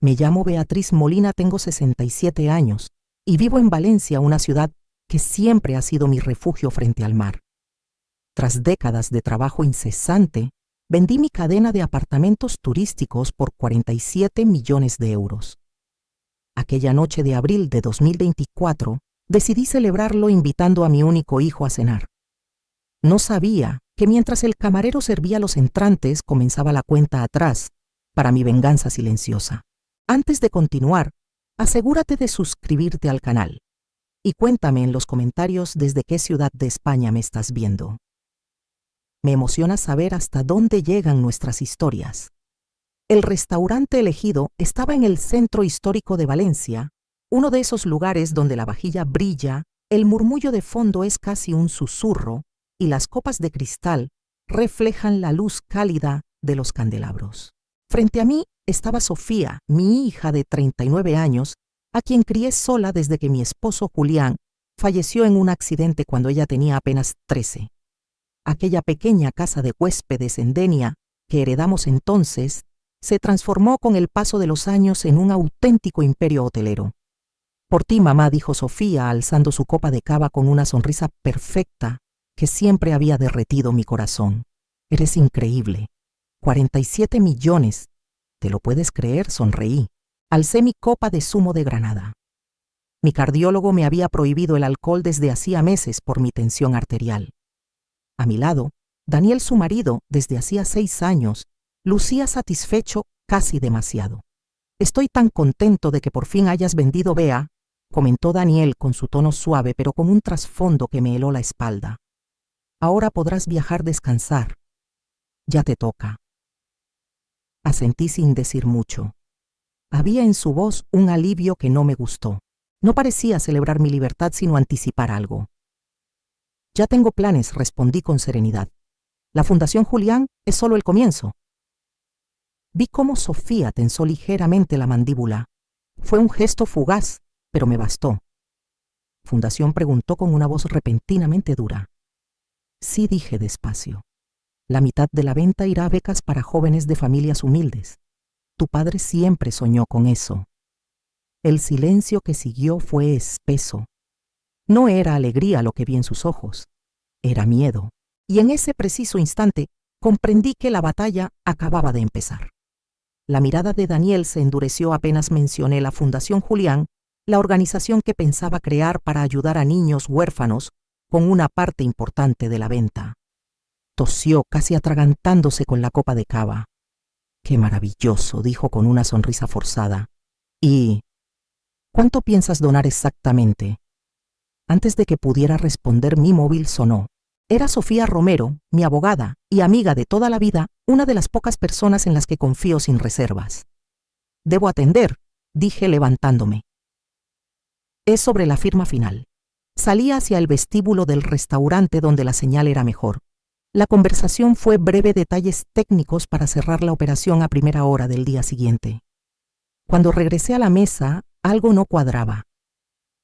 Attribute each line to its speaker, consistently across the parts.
Speaker 1: Me llamo Beatriz Molina, tengo 67 años y vivo en Valencia, una ciudad que siempre ha sido mi refugio frente al mar. Tras décadas de trabajo incesante, vendí mi cadena de apartamentos turísticos por 47 millones de euros. Aquella noche de abril de 2024, decidí celebrarlo invitando a mi único hijo a cenar. No sabía que mientras el camarero servía los entrantes, comenzaba la cuenta atrás para mi venganza silenciosa. Antes de continuar, asegúrate de suscribirte al canal y cuéntame en los comentarios desde qué ciudad de España me estás viendo. Me emociona saber hasta dónde llegan nuestras historias. El restaurante elegido estaba en el centro histórico de Valencia, uno de esos lugares donde la vajilla brilla, el murmullo de fondo es casi un susurro y las copas de cristal reflejan la luz cálida de los candelabros. Frente a mí estaba Sofía, mi hija de 39 años, a quien crié sola desde que mi esposo Julián falleció en un accidente cuando ella tenía apenas 13. Aquella pequeña casa de huéspedes en Denia, que heredamos entonces, se transformó con el paso de los años en un auténtico imperio hotelero. Por ti, mamá, dijo Sofía, alzando su copa de cava con una sonrisa perfecta que siempre había derretido mi corazón. Eres increíble. 47 millones. ¿Te lo puedes creer? Sonreí. Alcé mi copa de zumo de granada. Mi cardiólogo me había prohibido el alcohol desde hacía meses por mi tensión arterial. A mi lado, Daniel, su marido, desde hacía 6 años, lucía satisfecho casi demasiado. Estoy tan contento de que por fin hayas vendido Bea, comentó Daniel con su tono suave pero con un trasfondo que me heló la espalda. Ahora podrás viajar, descansar. Ya te toca. Asentí sin decir mucho. Había en su voz un alivio que no me gustó. No parecía celebrar mi libertad sino anticipar algo. Ya tengo planes, respondí con serenidad. La Fundación Julián es solo el comienzo. Vi cómo Sofía tensó ligeramente la mandíbula. Fue un gesto fugaz, pero me bastó. Fundación, preguntó con una voz repentinamente dura. Sí, dije despacio. La mitad de la venta irá a becas para jóvenes de familias humildes. Tu padre siempre soñó con eso. El silencio que siguió fue espeso. No era alegría lo que vi en sus ojos, era miedo. Y en ese preciso instante comprendí que la batalla acababa de empezar. La mirada de Daniel se endureció apenas mencioné la Fundación Julián, la organización que pensaba crear para ayudar a niños huérfanos con una parte importante de la venta. Tosió, casi atragantándose con la copa de cava. «Qué maravilloso», dijo con una sonrisa forzada. «¿Y cuánto piensas donar exactamente?» Antes de que pudiera responder, mi móvil sonó. Era Sofía Romero, mi abogada y amiga de toda la vida, una de las pocas personas en las que confío sin reservas. «Debo atender», dije levantándome. «Es sobre la firma final». Salí hacia el vestíbulo del restaurante donde la señal era mejor. La conversación fue breve, detalles técnicos para cerrar la operación a primera hora del día siguiente. Cuando regresé a la mesa, algo no cuadraba.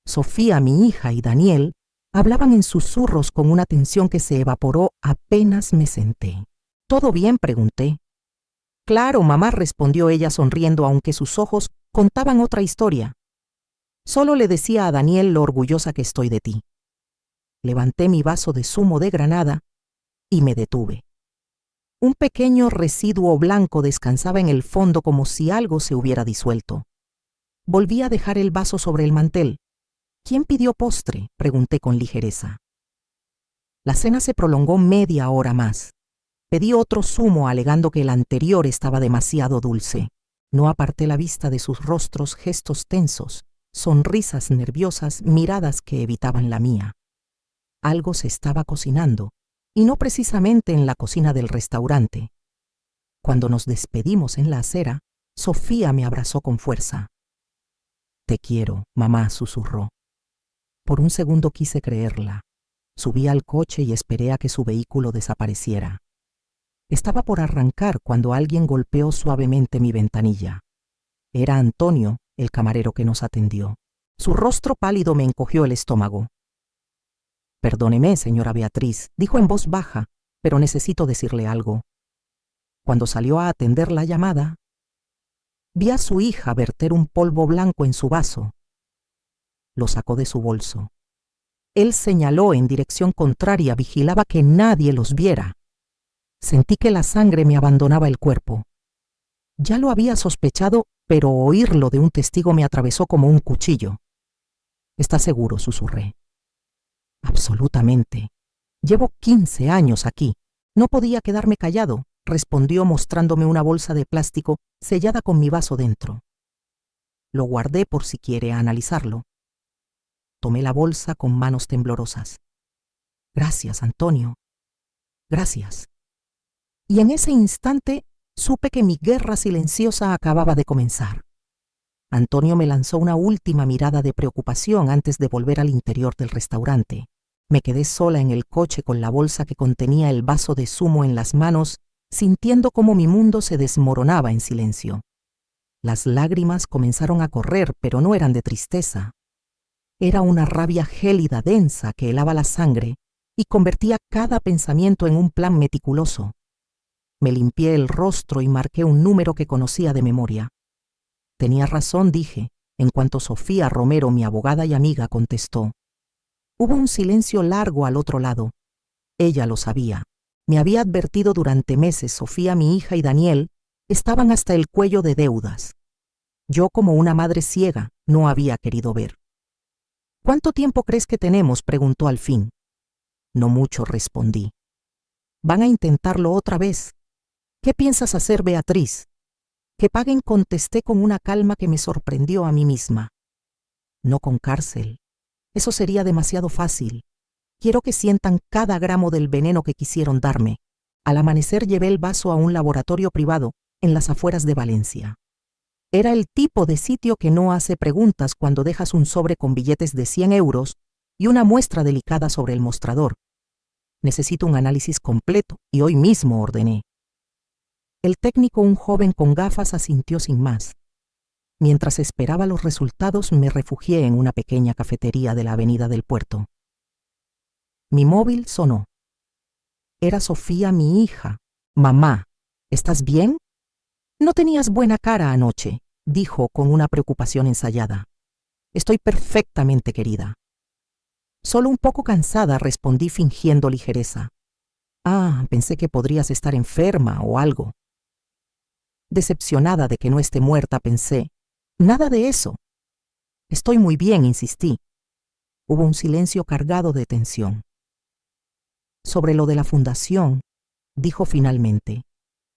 Speaker 1: Sofía, mi hija, y Daniel hablaban en susurros con una tensión que se evaporó apenas me senté. ¿Todo bien?, pregunté. «Claro, mamá», respondió ella sonriendo, aunque sus ojos contaban otra historia. «Solo le decía a Daniel lo orgullosa que estoy de ti». Levanté mi vaso de zumo de granada y me detuve. Un pequeño residuo blanco descansaba en el fondo como si algo se hubiera disuelto. Volví a dejar el vaso sobre el mantel. «¿Quién pidió postre?», pregunté con ligereza. La cena se prolongó media hora más. Pedí otro zumo alegando que el anterior estaba demasiado dulce. No aparté la vista de sus rostros, gestos tensos, sonrisas nerviosas, miradas que evitaban la mía. Algo se estaba cocinando, y no precisamente en la cocina del restaurante. Cuando nos despedimos en la acera, Sofía me abrazó con fuerza. «Te quiero», mamá susurró. Por un segundo quise creerla. Subí al coche y esperé a que su vehículo desapareciera. Estaba por arrancar cuando alguien golpeó suavemente mi ventanilla. Era Antonio, el camarero que nos atendió. Su rostro pálido me encogió el estómago. «Perdóneme, señora Beatriz», dijo en voz baja, «pero necesito decirle algo». Cuando salió a atender la llamada, Vi a su hija verter un polvo blanco en su vaso. Lo sacó de su bolso. Él señaló en dirección contraria, vigilaba que nadie los viera. Sentí que la sangre me abandonaba el cuerpo. Ya lo había sospechado, pero oírlo de un testigo me atravesó como un cuchillo. ¿Estás seguro?, susurré. Absolutamente. Llevo 15 años aquí. No podía quedarme callado, respondió mostrándome una bolsa de plástico sellada con mi vaso dentro. Lo guardé por si quiere analizarlo. Tomé la bolsa con manos temblorosas. Gracias, Antonio. Gracias. Y en ese instante supe que mi guerra silenciosa acababa de comenzar. Antonio me lanzó una última mirada de preocupación antes de volver al interior del restaurante. Me quedé sola en el coche con la bolsa que contenía el vaso de zumo en las manos, sintiendo cómo mi mundo se desmoronaba en silencio. Las lágrimas comenzaron a correr, pero no eran de tristeza. Era una rabia gélida, densa, que helaba la sangre y convertía cada pensamiento en un plan meticuloso. Me limpié el rostro y marqué un número que conocía de memoria. Tenía razón, dije, en cuanto Sofía Romero, mi abogada y amiga, contestó. Hubo un silencio largo al otro lado. Ella lo sabía. Me había advertido durante meses. Sofía, mi hija, y Daniel estaban hasta el cuello de deudas. Yo, como una madre ciega, no había querido ver. ¿Cuánto tiempo crees que tenemos?, preguntó al fin. No mucho, respondí. Van a intentarlo otra vez. ¿Qué piensas hacer, Beatriz? Que paguen, contesté con una calma que me sorprendió a mí misma. No con cárcel. Eso sería demasiado fácil. Quiero que sientan cada gramo del veneno que quisieron darme. Al amanecer llevé el vaso a un laboratorio privado en las afueras de Valencia. Era el tipo de sitio que no hace preguntas cuando dejas un sobre con billetes de 100 euros y una muestra delicada sobre el mostrador. Necesito un análisis completo y hoy mismo ordené. El técnico, un joven con gafas, asintió sin más. Mientras esperaba los resultados, me refugié en una pequeña cafetería de la Avenida del Puerto. Mi móvil sonó. Era Sofía, mi hija. Mamá, ¿estás bien? No tenías buena cara anoche, dijo con una preocupación ensayada. Estoy perfectamente, querida. Solo un poco cansada, respondí fingiendo ligereza. Ah, pensé que podrías estar enferma o algo. Decepcionada de que no esté muerta, pensé. Nada de eso. Estoy muy bien, insistí. Hubo un silencio cargado de tensión. Sobre lo de la fundación, dijo finalmente.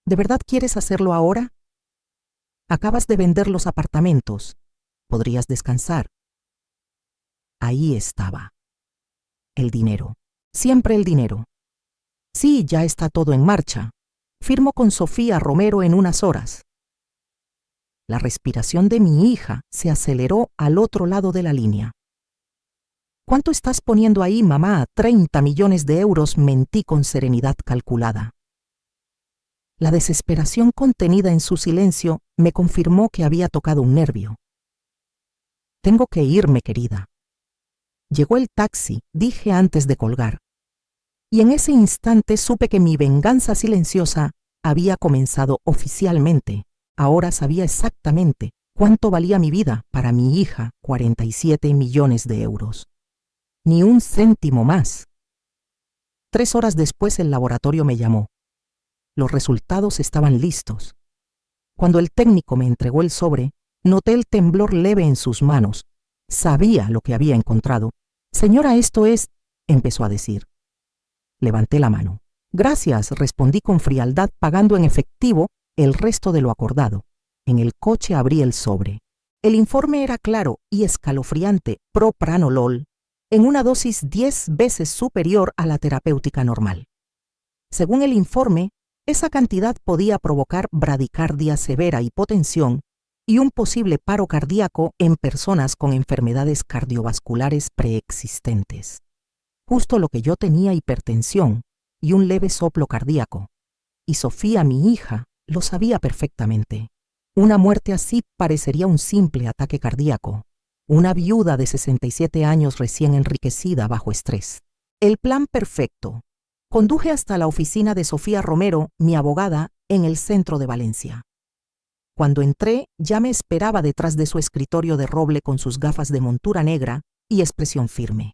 Speaker 1: ¿De verdad quieres hacerlo ahora? Acabas de vender los apartamentos. Podrías descansar. Ahí estaba. El dinero. Siempre el dinero. Sí, ya está todo en marcha. Firmo con Sofía Romero en unas horas. La respiración de mi hija se aceleró al otro lado de la línea. ¿Cuánto estás poniendo ahí, mamá? 30 millones de euros, mentí con serenidad calculada. La desesperación contenida en su silencio me confirmó que había tocado un nervio. Tengo que irme, querida. Llegó el taxi, dije antes de colgar. Y en ese instante supe que mi venganza silenciosa había comenzado oficialmente. Ahora sabía exactamente cuánto valía mi vida para mi hija, 47 millones de euros. Ni un céntimo más. 3 horas después el laboratorio me llamó. Los resultados estaban listos. Cuando el técnico me entregó el sobre, noté el temblor leve en sus manos. Sabía lo que había encontrado. Señora, esto es... empezó a decir. Levanté la mano. Gracias, respondí con frialdad, pagando en efectivo el resto de lo acordado. En el coche abrí el sobre. El informe era claro y escalofriante: propranolol, en una dosis 10 veces superior a la terapéutica normal. Según el informe, esa cantidad podía provocar bradicardia severa, hipotensión y un posible paro cardíaco en personas con enfermedades cardiovasculares preexistentes. Justo lo que yo tenía: hipertensión y un leve soplo cardíaco. Y Sofía, mi hija, lo sabía perfectamente. Una muerte así parecería un simple ataque cardíaco. Una viuda de 67 años recién enriquecida bajo estrés. El plan perfecto. Conduje hasta la oficina de Sofía Romero, mi abogada, en el centro de Valencia. Cuando entré, ya me esperaba detrás de su escritorio de roble con sus gafas de montura negra y expresión firme.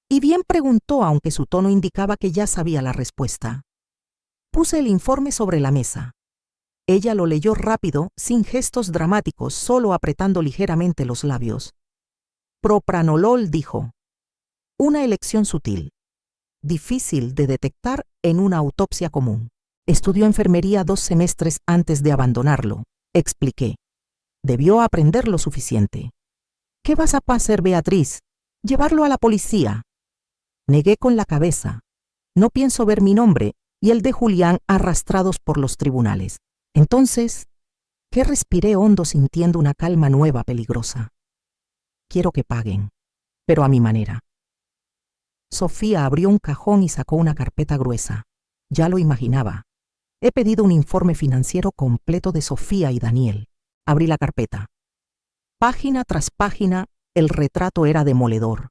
Speaker 1: ¿Y bien?, preguntó, aunque su tono indicaba que ya sabía la respuesta. Puse el informe sobre la mesa. Ella lo leyó rápido, sin gestos dramáticos, solo apretando ligeramente los labios. Propranolol, dijo. Una elección sutil, difícil de detectar en una autopsia común. Estudió enfermería 2 semestres antes de abandonarlo, expliqué. Debió aprender lo suficiente. ¿Qué vas a hacer, Beatriz? Llevarlo a la policía. Negué con la cabeza. No pienso ver mi nombre y el de Julián arrastrados por los tribunales. Entonces, ¿qué? Respiré hondo sintiendo una calma nueva peligrosa. Quiero que paguen, pero a mi manera. Sofía abrió un cajón y sacó una carpeta gruesa. Ya lo imaginaba. He pedido un informe financiero completo de Sofía y Daniel. Abrí la carpeta. Página tras página, el retrato era demoledor.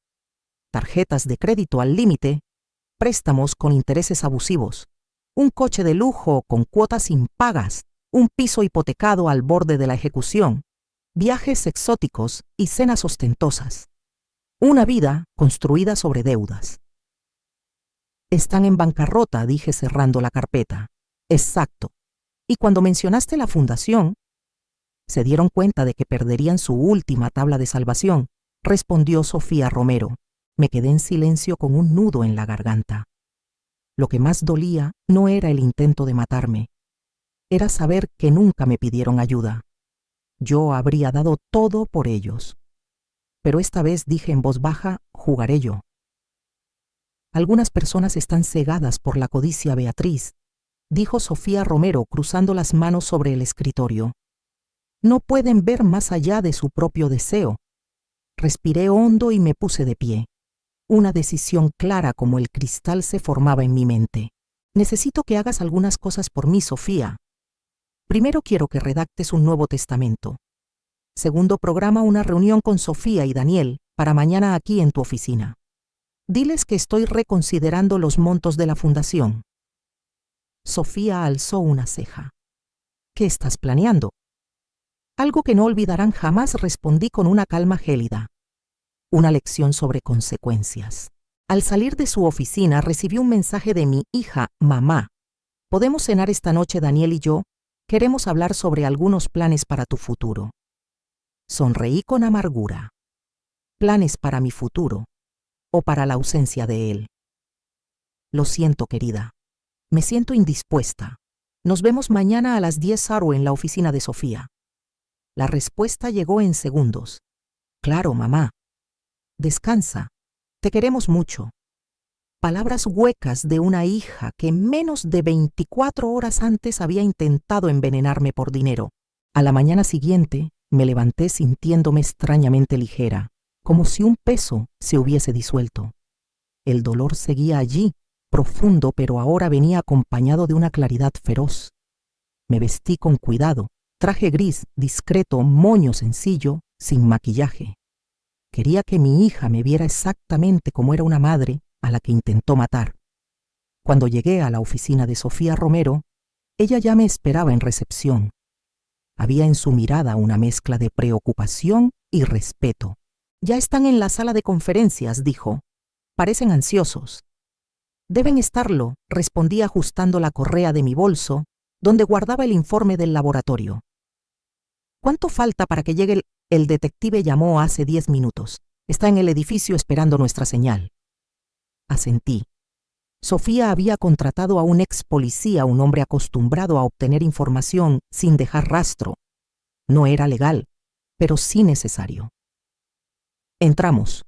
Speaker 1: Tarjetas de crédito al límite, préstamos con intereses abusivos, un coche de lujo con cuotas impagas, un piso hipotecado al borde de la ejecución, viajes exóticos y cenas ostentosas. Una vida construida sobre deudas. Están en bancarrota, dije cerrando la carpeta. Exacto. Y cuando mencionaste la fundación, se dieron cuenta de que perderían su última tabla de salvación, respondió Sofía Romero. Me quedé en silencio con un nudo en la garganta. Lo que más dolía no era el intento de matarme, era saber que nunca me pidieron ayuda. Yo habría dado todo por ellos. Pero esta vez dije en voz baja, jugaré yo. Algunas personas están cegadas por la codicia, Beatriz, dijo Sofía Romero cruzando las manos sobre el escritorio. No pueden ver más allá de su propio deseo. Respiré hondo y me puse de pie. Una decisión clara como el cristal se formaba en mi mente. Necesito que hagas algunas cosas por mí, Sofía. Primero quiero que redactes un nuevo testamento. Segundo, programa una reunión con Sofía y Daniel para mañana aquí en tu oficina. Diles que estoy reconsiderando los montos de la fundación. Sofía alzó una ceja. ¿Qué estás planeando? Algo que no olvidarán jamás, respondí con una calma gélida. Una lección sobre consecuencias. Al salir de su oficina recibí un mensaje de mi hija, mamá. ¿Podemos cenar esta noche, Daniel y yo? Queremos hablar sobre algunos planes para tu futuro. Sonreí con amargura. ¿Planes para mi futuro o para la ausencia de él? Lo siento, querida. Me siento indispuesta. Nos vemos mañana a las 10 en la oficina de Sofía. La respuesta llegó en segundos. Claro, mamá. Descansa. Te queremos mucho. Palabras huecas de una hija que menos de 24 horas antes había intentado envenenarme por dinero. A la mañana siguiente me levanté sintiéndome extrañamente ligera, como si un peso se hubiese disuelto. El dolor seguía allí, profundo, pero ahora venía acompañado de una claridad feroz. Me vestí con cuidado, traje gris, discreto, moño sencillo, sin maquillaje. Quería que mi hija me viera exactamente como era una madre a la que intentó matar. Cuando llegué a la oficina de Sofía Romero, ella ya me esperaba en recepción. Había en su mirada una mezcla de preocupación y respeto. Ya están en la sala de conferencias, dijo. Parecen ansiosos. Deben estarlo, respondí ajustando la correa de mi bolso, donde guardaba el informe del laboratorio. ¿Cuánto falta para que llegue el detective? Llamó hace 10 minutos. Está en el edificio esperando nuestra señal. Asentí. Sofía había contratado a un ex policía, un hombre acostumbrado a obtener información sin dejar rastro. No era legal, pero sí necesario. Entramos.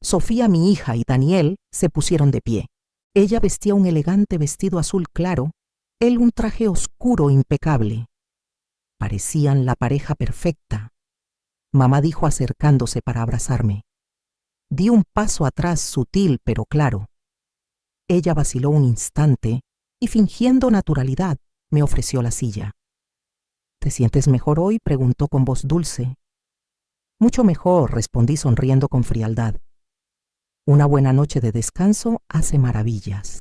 Speaker 1: Sofía, mi hija, y Daniel se pusieron de pie. Ella vestía un elegante vestido azul claro, él un traje oscuro impecable. Parecían la pareja perfecta. Mamá dijo acercándose para abrazarme. Di un paso atrás sutil pero claro. Ella vaciló un instante y, fingiendo naturalidad, me ofreció la silla. ¿Te sientes mejor hoy?, preguntó con voz dulce. Mucho mejor, respondí sonriendo con frialdad. Una buena noche de descanso hace maravillas.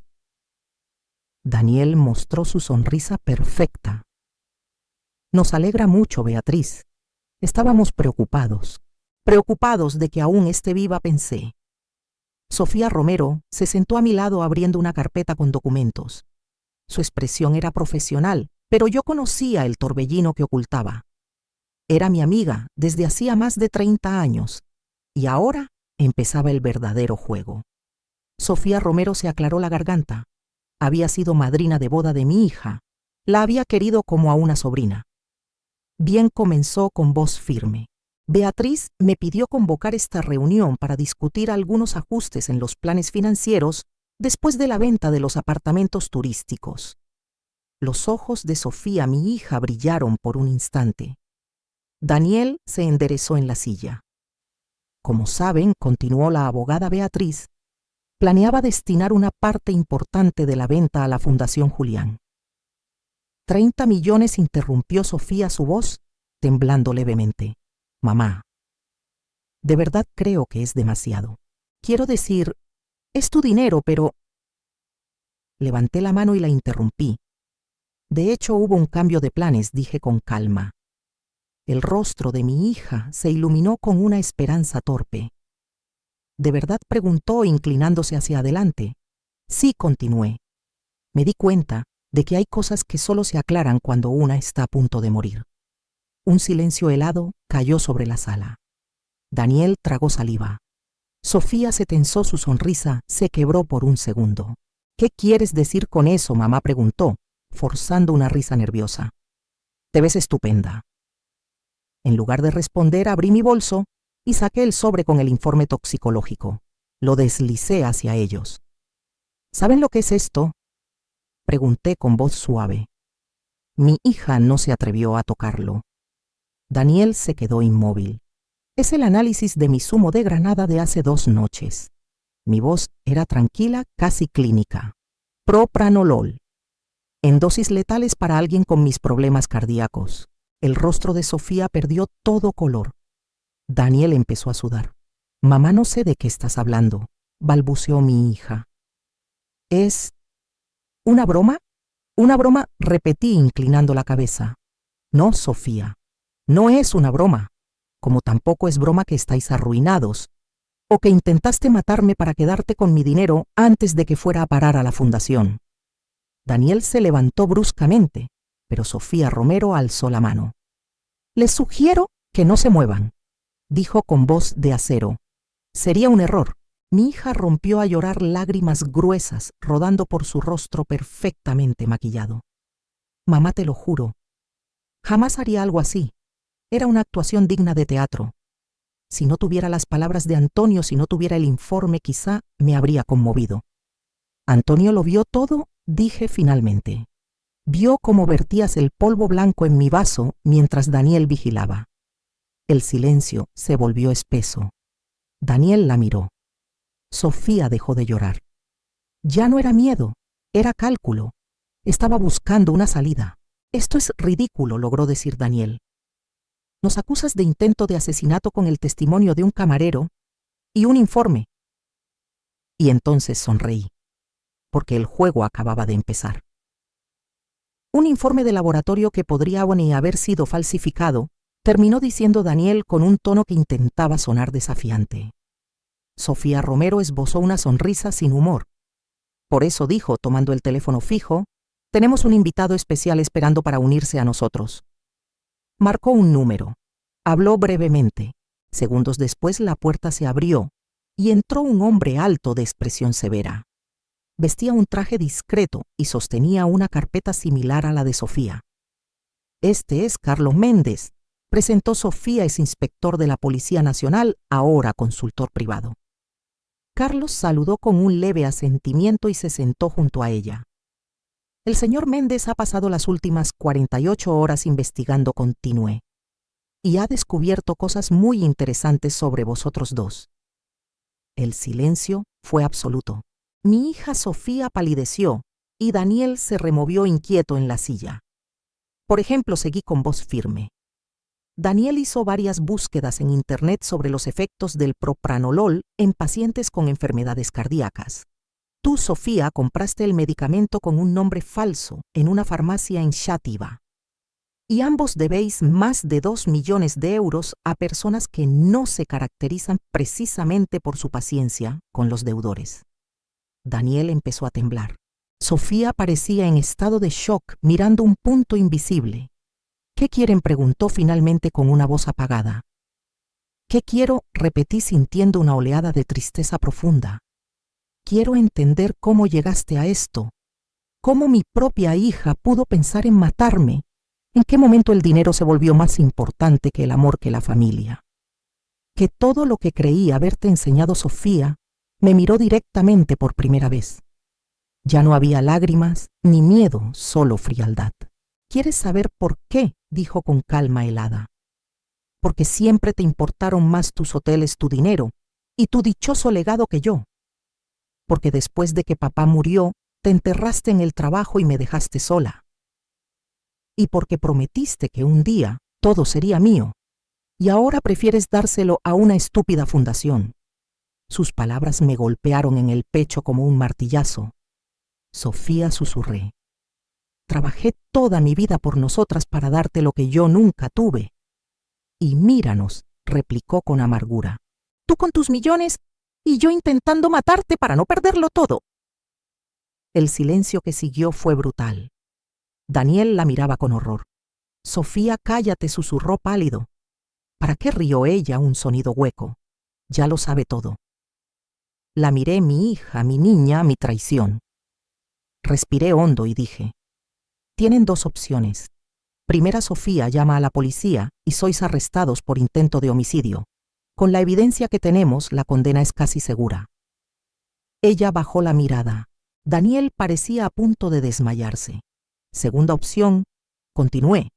Speaker 1: Daniel mostró su sonrisa perfecta. Nos alegra mucho, Beatriz. Estábamos preocupados de que aún esté viva, pensé. Sofía Romero se sentó a mi lado abriendo una carpeta con documentos. Su expresión era profesional, pero yo conocía el torbellino que ocultaba. Era mi amiga desde hacía más de 30 años, y ahora empezaba el verdadero juego. Sofía Romero se aclaró la garganta. Había sido madrina de boda de mi hija. La había querido como a una sobrina. Bien, comenzó con voz firme. Beatriz me pidió convocar esta reunión para discutir algunos ajustes en los planes financieros después de la venta de los apartamentos turísticos. Los ojos de Sofía, mi hija, brillaron por un instante. Daniel se enderezó en la silla. Como saben, continuó la abogada Beatriz, planeaba destinar una parte importante de la venta a la Fundación Julián. 30 millones, interrumpió Sofía su voz, temblando levemente. Mamá, de verdad creo que es demasiado. Quiero decir, es tu dinero, pero... Levanté la mano y la interrumpí. De hecho, hubo un cambio de planes, dije con calma. El rostro de mi hija se iluminó con una esperanza torpe. ¿De verdad?, preguntó, inclinándose hacia adelante. Sí, continué. Me di cuenta de que hay cosas que solo se aclaran cuando una está a punto de morir. Un silencio helado cayó sobre la sala. Daniel tragó saliva. Sofía se tensó, su sonrisa se quebró por un segundo. ¿Qué quieres decir con eso?, mamá preguntó, forzando una risa nerviosa. Te ves estupenda. En lugar de responder, abrí mi bolso y saqué el sobre con el informe toxicológico. Lo deslicé hacia ellos. ¿Saben lo que es esto?, pregunté con voz suave. Mi hija no se atrevió a tocarlo. Daniel se quedó inmóvil. Es el análisis de mi zumo de granada de hace 2 noches. Mi voz era tranquila, casi clínica. Propranolol. En dosis letales para alguien con mis problemas cardíacos. El rostro de Sofía perdió todo color. Daniel empezó a sudar. Mamá, no sé de qué estás hablando, balbuceó mi hija. ¿Es una broma? Una broma, repetí inclinando la cabeza. No, Sofía, no es una broma, como tampoco es broma que estáis arruinados, o que intentaste matarme para quedarte con mi dinero antes de que fuera a parar a la fundación. Daniel se levantó bruscamente, pero Sofía Romero alzó la mano. Les sugiero que no se muevan, dijo con voz de acero. Sería un error. Mi hija rompió a llorar, lágrimas gruesas rodando por su rostro perfectamente maquillado. Mamá, te lo juro, jamás haría algo así. Era una actuación digna de teatro. Si no tuviera las palabras de Antonio, si no tuviera el informe, quizá me habría conmovido. Antonio lo vio todo, dije finalmente. Vio cómo vertías el polvo blanco en mi vaso mientras Daniel vigilaba. El silencio se volvió espeso. Daniel la miró. Sofía dejó de llorar. Ya no era miedo, era cálculo. Estaba buscando una salida. Esto es ridículo, logró decir Daniel. Nos acusas de intento de asesinato con el testimonio de un camarero y un informe. Y entonces sonreí, porque el juego acababa de empezar. Un informe de laboratorio que podría o ni haber sido falsificado, terminó diciendo Daniel con un tono que intentaba sonar desafiante. Sofía Romero esbozó una sonrisa sin humor. Por eso dijo, tomando el teléfono fijo, tenemos un invitado especial esperando para unirse a nosotros. Marcó un número. Habló brevemente. Segundos después la puerta se abrió y entró un hombre alto de expresión severa. Vestía un traje discreto y sostenía una carpeta similar a la de Sofía. Este es Carlos Méndez, presentó Sofía, es inspector de la Policía Nacional, ahora consultor privado. Carlos saludó con un leve asentimiento y se sentó junto a ella. El señor Méndez ha pasado las últimas 48 horas investigando, continué, y ha descubierto cosas muy interesantes sobre vosotros dos. El silencio fue absoluto. Mi hija Sofía palideció y Daniel se removió inquieto en la silla. Por ejemplo, seguí con voz firme. Daniel hizo varias búsquedas en Internet sobre los efectos del propranolol en pacientes con enfermedades cardíacas. Tú, Sofía, compraste el medicamento con un nombre falso en una farmacia en Xàtiva. y ambos debéis más de 2 millones de euros a personas que no se caracterizan precisamente por su paciencia con los deudores. Daniel empezó a temblar. Sofía parecía en estado de shock, mirando un punto invisible. ¿Qué quieren?, preguntó finalmente con una voz apagada. ¿Qué quiero?, repetí sintiendo una oleada de tristeza profunda. Quiero entender cómo llegaste a esto. ¿Cómo mi propia hija pudo pensar en matarme? ¿En qué momento el dinero se volvió más importante que el amor, que la familia? Que todo lo que creí haberte enseñado Sofía me miró directamente por primera vez. Ya no había lágrimas ni miedo, solo frialdad. ¿Quieres saber por qué?, dijo con calma helada. Porque siempre te importaron más tus hoteles, tu dinero y tu dichoso legado que yo. Porque después de que papá murió, te enterraste en el trabajo y me dejaste sola. Y porque prometiste que un día todo sería mío, y ahora prefieres dárselo a una estúpida fundación. Sus palabras me golpearon en el pecho como un martillazo. Sofía, susurré. Trabajé toda mi vida por nosotras para darte lo que yo nunca tuve. Y míranos, replicó con amargura. Tú con tus millones y yo intentando matarte para no perderlo todo. El silencio que siguió fue brutal. Daniel la miraba con horror. Sofía, cállate, susurró pálido. ¿Para qué rió ella un sonido hueco? Ya lo sabe todo. La miré, mi hija, mi niña, mi traición. Respiré hondo y dije, tienen 2 opciones. Primera, Sofía llama a la policía y sois arrestados por intento de homicidio. Con la evidencia que tenemos, la condena es casi segura. Ella bajó la mirada. Daniel parecía a punto de desmayarse. Segunda opción, continué.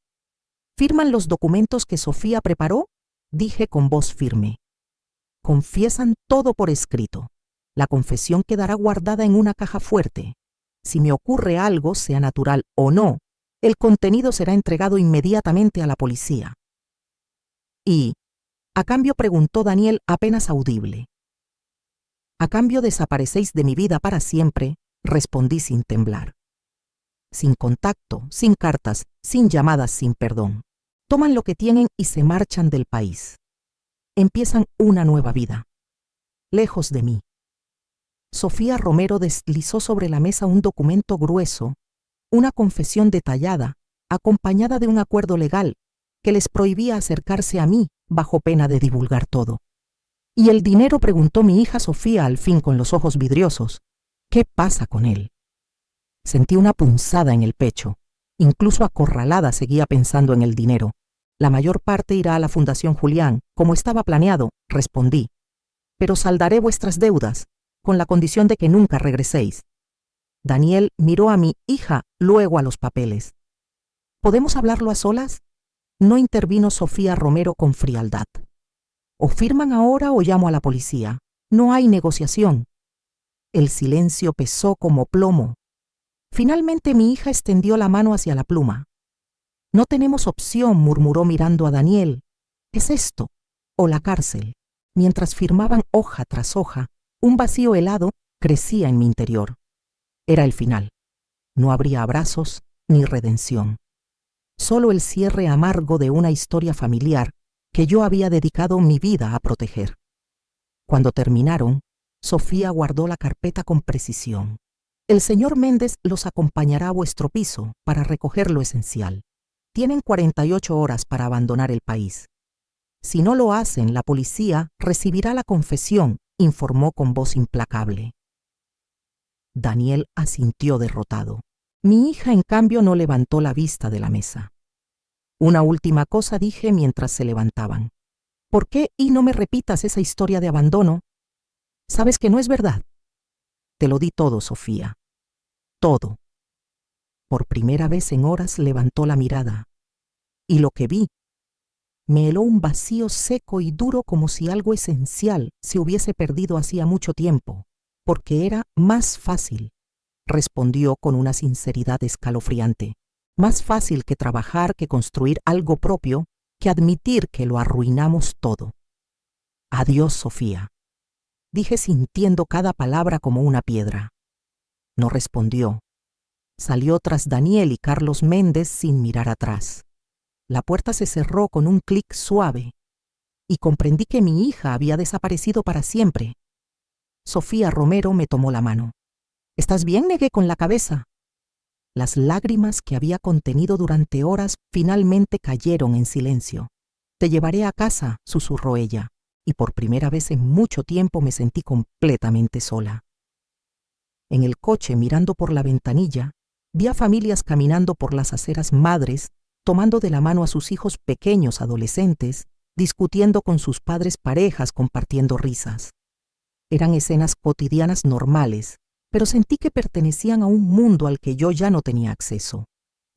Speaker 1: ¿Firman los documentos que Sofía preparó?, dije con voz firme. Confiesan todo por escrito. La confesión quedará guardada en una caja fuerte. Si me ocurre algo, sea natural o no, el contenido será entregado inmediatamente a la policía. Y, a cambio, preguntó Daniel apenas audible. A cambio desaparecéis de mi vida para siempre, respondí sin temblar. Sin contacto, sin cartas, sin llamadas, sin perdón. Toman lo que tienen y se marchan del país. Empiezan una nueva vida. Lejos de mí. Sofía Romero deslizó sobre la mesa un documento grueso, una confesión detallada, acompañada de un acuerdo legal que les prohibía acercarse a mí bajo pena de divulgar todo. ¿Y el dinero?, preguntó mi hija Sofía al fin con los ojos vidriosos. ¿Qué pasa con él? Sentí una punzada en el pecho. Incluso acorralada seguía pensando en el dinero. La mayor parte irá a la Fundación Julián, como estaba planeado, respondí. Pero saldaré vuestras deudas, con la condición de que nunca regreséis. Daniel miró a mi hija, luego a los papeles. ¿Podemos hablarlo a solas? No intervino Sofía Romero con frialdad. O firman ahora o llamo a la policía. No hay negociación. El silencio pesó como plomo. Finalmente mi hija extendió la mano hacia la pluma. No tenemos opción, murmuró mirando a Daniel. ¿Es esto o la cárcel? Mientras firmaban hoja tras hoja, un vacío helado crecía en mi interior. Era el final. No habría abrazos ni redención. Solo el cierre amargo de una historia familiar que yo había dedicado mi vida a proteger. Cuando terminaron, Sofía guardó la carpeta con precisión. El señor Méndez los acompañará a vuestro piso para recoger lo esencial. Tienen 48 horas para abandonar el país. Si no lo hacen, la policía recibirá la confesión, informó con voz implacable. Daniel asintió derrotado. Mi hija, en cambio, no levantó la vista de la mesa. Una última cosa, dije mientras se levantaban. ¿Por qué y no me repitas esa historia de abandono? ¿Sabes que no es verdad? Te lo di todo, Sofía. Todo. Por primera vez en horas levantó la mirada. Y lo que vi me heló un vacío seco y duro, como si algo esencial se hubiese perdido hacía mucho tiempo, porque era más fácil, respondió con una sinceridad escalofriante. Más fácil que trabajar, que construir algo propio, que admitir que lo arruinamos todo. Adiós, Sofía, dije sintiendo cada palabra como una piedra. No respondió. Salió tras Daniel y Carlos Méndez sin mirar atrás. La puerta se cerró con un clic suave y comprendí que mi hija había desaparecido para siempre. Sofía Romero me tomó la mano. ¿Estás bien? Negué con la cabeza. Las lágrimas que había contenido durante horas finalmente cayeron en silencio. Te llevaré a casa, susurró ella, y por primera vez en mucho tiempo me sentí completamente sola. En el coche, mirando por la ventanilla, vi a familias caminando por las aceras, madres tomando de la mano a sus hijos pequeños adolescentes, discutiendo con sus padres, parejas compartiendo risas. Eran escenas cotidianas normales, pero sentí que pertenecían a un mundo al que yo ya no tenía acceso.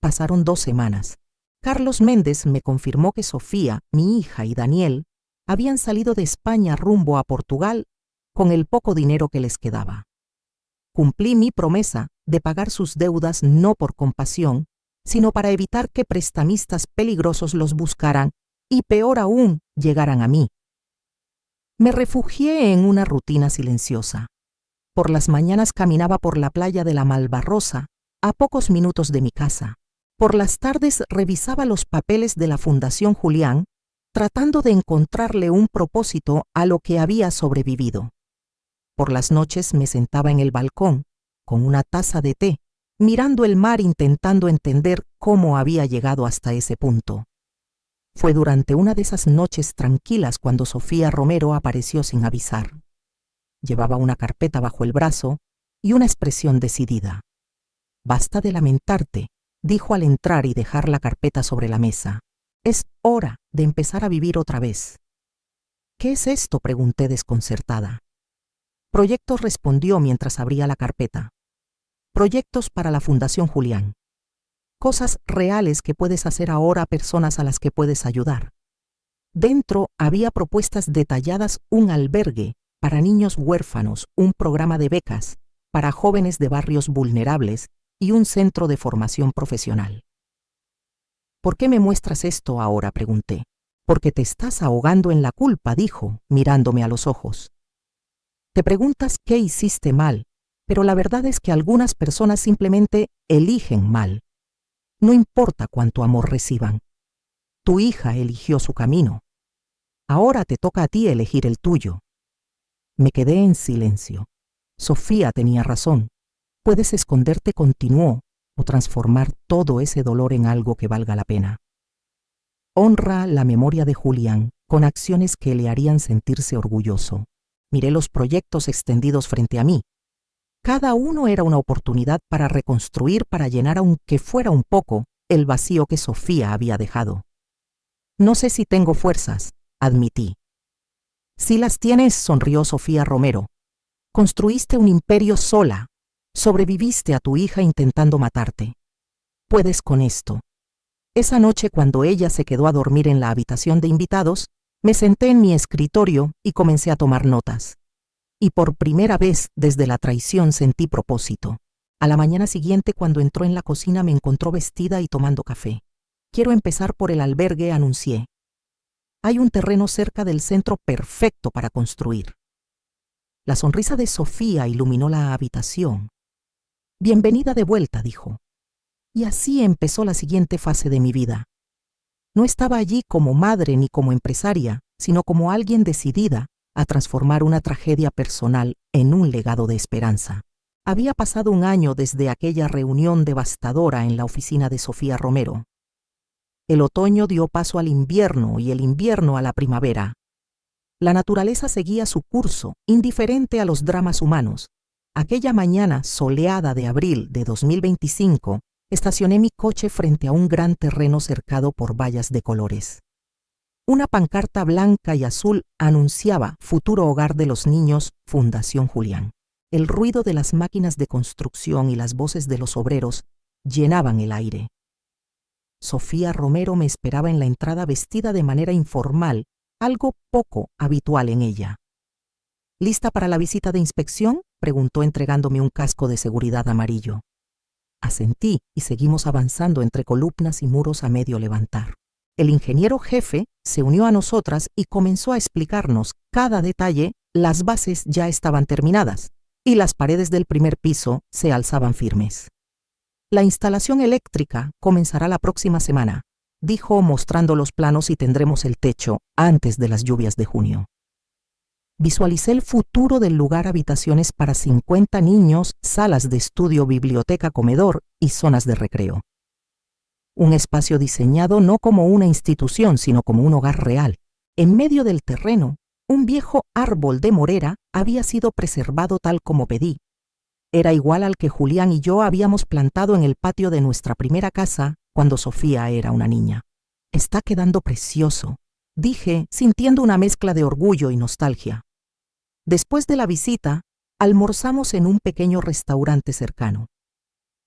Speaker 1: Pasaron 2 semanas. Carlos Méndez me confirmó que Sofía, mi hija y Daniel habían salido de España rumbo a Portugal con el poco dinero que les quedaba. Cumplí mi promesa de pagar sus deudas no por compasión, sino para evitar que prestamistas peligrosos los buscaran y, peor aún, llegaran a mí. Me refugié en una rutina silenciosa. Por las mañanas caminaba por la playa de la Malvarrosa, a pocos minutos de mi casa. Por las tardes revisaba los papeles de la Fundación Julián, tratando de encontrarle un propósito a lo que había sobrevivido. Por las noches me sentaba en el balcón, con una taza de té, mirando el mar intentando entender cómo había llegado hasta ese punto. Fue durante una de esas noches tranquilas cuando Sofía Romero apareció sin avisar. Llevaba una carpeta bajo el brazo y una expresión decidida. «Basta de lamentarte», dijo al entrar y dejar la carpeta sobre la mesa. «Es hora de empezar a vivir otra vez». «¿Qué es esto?», pregunté desconcertada. «Proyectos», respondió mientras abría la carpeta. «Proyectos para la Fundación Julián. Cosas reales que puedes hacer ahora a personas a las que puedes ayudar». Dentro había propuestas detalladas: un albergue para niños huérfanos, un programa de becas para jóvenes de barrios vulnerables y un centro de formación profesional. «¿Por qué me muestras esto ahora?», pregunté. «Porque te estás ahogando en la culpa», dijo, mirándome a los ojos. «Te preguntas qué hiciste mal, pero la verdad es que algunas personas simplemente eligen mal. No importa cuánto amor reciban. Tu hija eligió su camino. Ahora te toca a ti elegir el tuyo». Me quedé en silencio. Sofía tenía razón. Puedes esconderte, continuó, o transformar todo ese dolor en algo que valga la pena. Honra la memoria de Julián con acciones que le harían sentirse orgulloso. Miré los proyectos extendidos frente a mí. Cada uno era una oportunidad para reconstruir, para llenar, aunque fuera un poco, el vacío que Sofía había dejado. «No sé si tengo fuerzas», admití. «Sí las tienes», sonrió Sofía Romero. «Construiste un imperio sola. Sobreviviste a tu hija intentando matarte. Puedes con esto». Esa noche, cuando ella se quedó a dormir en la habitación de invitados, me senté en mi escritorio y comencé a tomar notas. Y por primera vez desde la traición sentí propósito. A la mañana siguiente, cuando entró en la cocina, me encontró vestida y tomando café. «Quiero empezar por el albergue», anuncié. «Hay un terreno cerca del centro perfecto para construir». La sonrisa de Sofía iluminó la habitación. «Bienvenida de vuelta», dijo. Y así empezó la siguiente fase de mi vida. No estaba allí como madre ni como empresaria, sino como alguien decidida a transformar una tragedia personal en un legado de esperanza. Había pasado 1 año desde aquella reunión devastadora en la oficina de Sofía Romero. El otoño dio paso al invierno y el invierno a la primavera. La naturaleza seguía su curso, indiferente a los dramas humanos. Aquella mañana soleada de abril de 2025, estacioné mi coche frente a un gran terreno cercado por vallas de colores. Una pancarta blanca y azul anunciaba «Futuro hogar de los niños, Fundación Julián». El ruido de las máquinas de construcción y las voces de los obreros llenaban el aire. Sofía Romero me esperaba en la entrada, vestida de manera informal, algo poco habitual en ella. «¿Lista para la visita de inspección?», preguntó entregándome un casco de seguridad amarillo. Asentí y seguimos avanzando entre columnas y muros a medio levantar. El ingeniero jefe se unió a nosotras y comenzó a explicarnos cada detalle. Las bases ya estaban terminadas y las paredes del primer piso se alzaban firmes. «La instalación eléctrica comenzará la próxima semana. dijo mostrando los planos y tendremos el techo antes de las lluvias de junio. Visualicé el futuro del lugar habitaciones para 50 niños, salas de estudio, biblioteca, comedor y zonas de recreo. Un espacio diseñado no como una institución, sino como un hogar real. En medio del terreno, un viejo árbol de morera había sido preservado tal como pedí. Era igual al que Julián y yo habíamos plantado en el patio de nuestra primera casa cuando Sofía era una niña. Está quedando precioso, dije, sintiendo una mezcla de orgullo y nostalgia. Después de la visita, almorzamos en un pequeño restaurante cercano.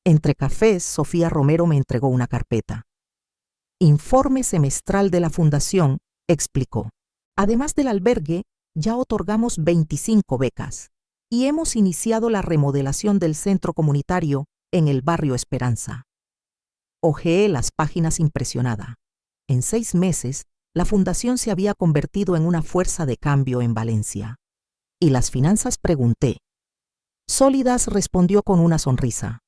Speaker 1: Entre cafés, Sofía Romero me entregó una carpeta. Informe semestral de la Fundación, explicó. Además del albergue, ya otorgamos 25 becas y hemos iniciado la remodelación del centro comunitario en el barrio Esperanza. Hojeé las páginas impresionada. En 6 meses, la Fundación se había convertido en una fuerza de cambio en Valencia. ¿Y las finanzas?, pregunté. Sólidas, respondió con una sonrisa.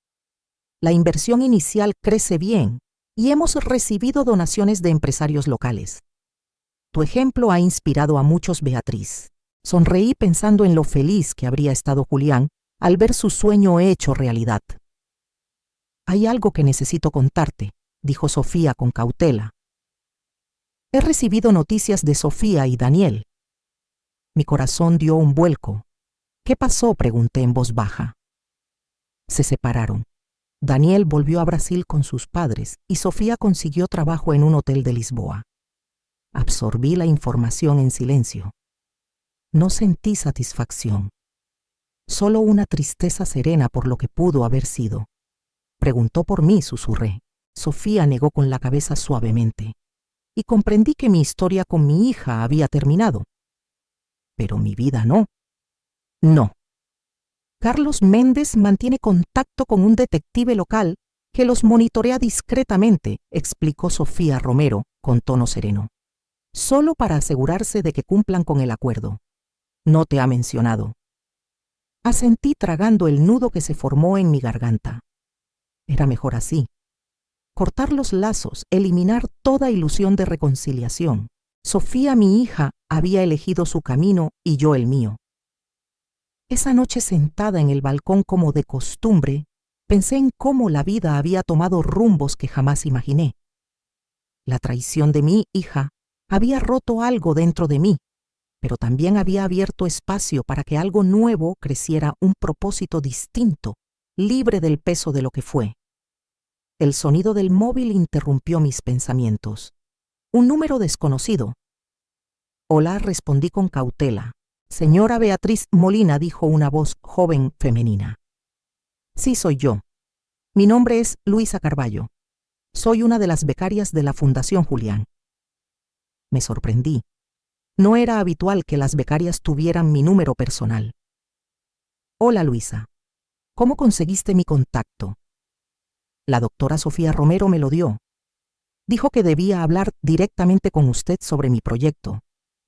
Speaker 1: La inversión inicial crece bien y hemos recibido donaciones de empresarios locales. Tu ejemplo ha inspirado a muchos, Beatriz. Sonreí pensando en lo feliz que habría estado Julián al ver su sueño hecho realidad. Hay algo que necesito contarte, dijo Sofía con cautela. He recibido noticias de Sofía y Daniel. Mi corazón dio un vuelco. ¿Qué pasó?, pregunté en voz baja. Se separaron. Daniel volvió a Brasil con sus padres y Sofía consiguió trabajo en un hotel de Lisboa. Absorbí la información en silencio. No sentí satisfacción. Solo una tristeza serena por lo que pudo haber sido. Preguntó por mí, susurré. Sofía negó con la cabeza suavemente. Y comprendí que mi historia con mi hija había terminado. Pero mi vida no. No. Carlos Méndez mantiene contacto con un detective local que los monitorea discretamente, explicó Sofía Romero con tono sereno. Solo para asegurarse de que cumplan con el acuerdo. No te ha mencionado. Asentí tragando el nudo que se formó en mi garganta. Era mejor así. Cortar los lazos, eliminar toda ilusión de reconciliación. Sofía, mi hija, había elegido su camino y yo el mío. Esa noche sentada en el balcón como de costumbre, pensé en cómo la vida había tomado rumbos que jamás imaginé. La traición de mi hija había roto algo dentro de mí, pero también había abierto espacio para que algo nuevo creciera, un propósito distinto, libre del peso de lo que fue. El sonido del móvil interrumpió mis pensamientos. Un número desconocido. Hola, respondí con cautela. Señora Beatriz Molina, dijo una voz joven femenina. Sí, soy yo. Mi nombre es Luisa Carballo. Soy una de las becarias de la Fundación Julián. Me sorprendí. No era habitual que las becarias tuvieran mi número personal. Hola, Luisa. ¿Cómo conseguiste mi contacto? La doctora Sofía Romero me lo dio. Dijo que debía hablar directamente con usted sobre mi proyecto.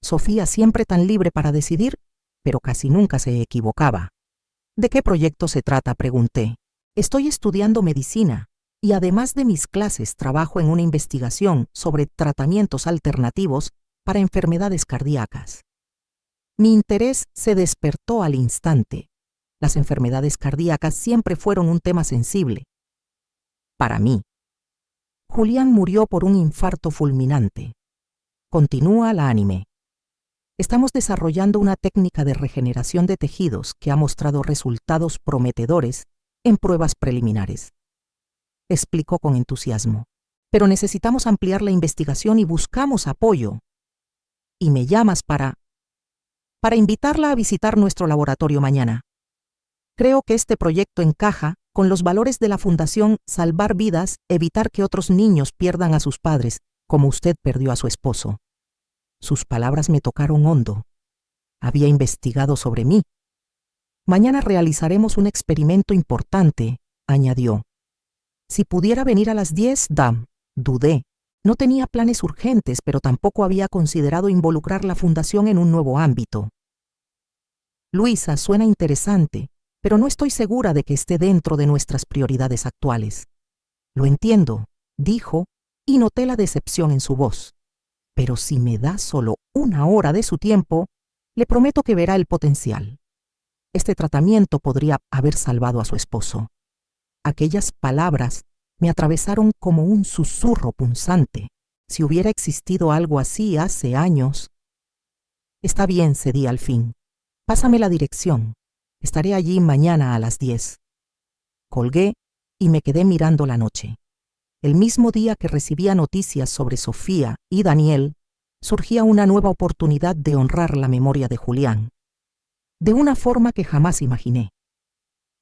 Speaker 1: Sofía, siempre tan libre para decidir, pero casi nunca se equivocaba. ¿De qué proyecto se trata?, pregunté. Estoy estudiando medicina y además de mis clases trabajo en una investigación sobre tratamientos alternativos para enfermedades cardíacas. Mi interés se despertó al instante. Las enfermedades cardíacas siempre fueron un tema sensible. Para mí. Julián murió por un infarto fulminante. Continúa, la animé. Estamos desarrollando una técnica de regeneración de tejidos que ha mostrado resultados prometedores en pruebas preliminares. Explicó con entusiasmo. Pero necesitamos ampliar la investigación y buscamos apoyo. Y me llamas para invitarla a visitar nuestro laboratorio mañana. Creo que este proyecto encaja con los valores de la Fundación Salvar Vidas, evitar que otros niños pierdan a sus padres, como usted perdió a su esposo. Sus palabras me tocaron hondo. Había investigado sobre mí. Mañana realizaremos un experimento importante, añadió. Si pudiera venir a las 10, dudé. No tenía planes urgentes, pero tampoco había considerado involucrar la Fundación en un nuevo ámbito. Luisa, suena interesante, pero no estoy segura de que esté dentro de nuestras prioridades actuales. Lo entiendo, dijo, y noté la decepción en su voz. Pero si me da solo 1 hora de su tiempo, le prometo que verá el potencial. Este tratamiento podría haber salvado a su esposo. Aquellas palabras me atravesaron como un susurro punzante. Si hubiera existido algo así hace años. Está bien, cedí al fin. Pásame la dirección. Estaré allí mañana a las 10. Colgué y me quedé mirando la noche. El mismo día que recibía noticias sobre Sofía y Daniel, surgía una nueva oportunidad de honrar la memoria de Julián, de una forma que jamás imaginé.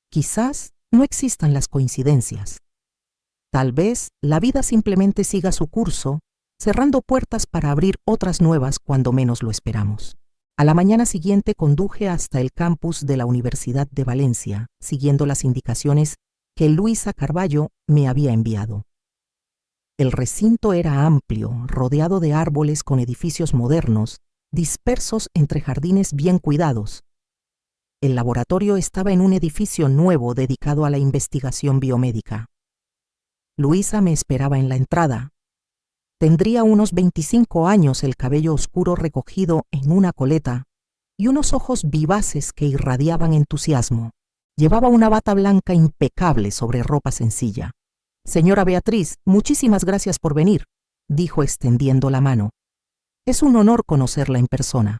Speaker 1: Quizás no existan las coincidencias. Tal vez la vida simplemente siga su curso, cerrando puertas para abrir otras nuevas cuando menos lo esperamos. A la mañana siguiente conduje hasta el campus de la Universidad de Valencia, siguiendo las indicaciones que Luisa Carballo me había enviado. El recinto era amplio, rodeado de árboles con edificios modernos, dispersos entre jardines bien cuidados. El laboratorio estaba en un edificio nuevo dedicado a la investigación biomédica. Luisa me esperaba en la entrada. Tendría unos 25 años, el cabello oscuro recogido en una coleta y unos ojos vivaces que irradiaban entusiasmo. Llevaba una bata blanca impecable sobre ropa sencilla. «Señora Beatriz, muchísimas gracias por venir», dijo extendiendo la mano. «Es un honor conocerla en persona».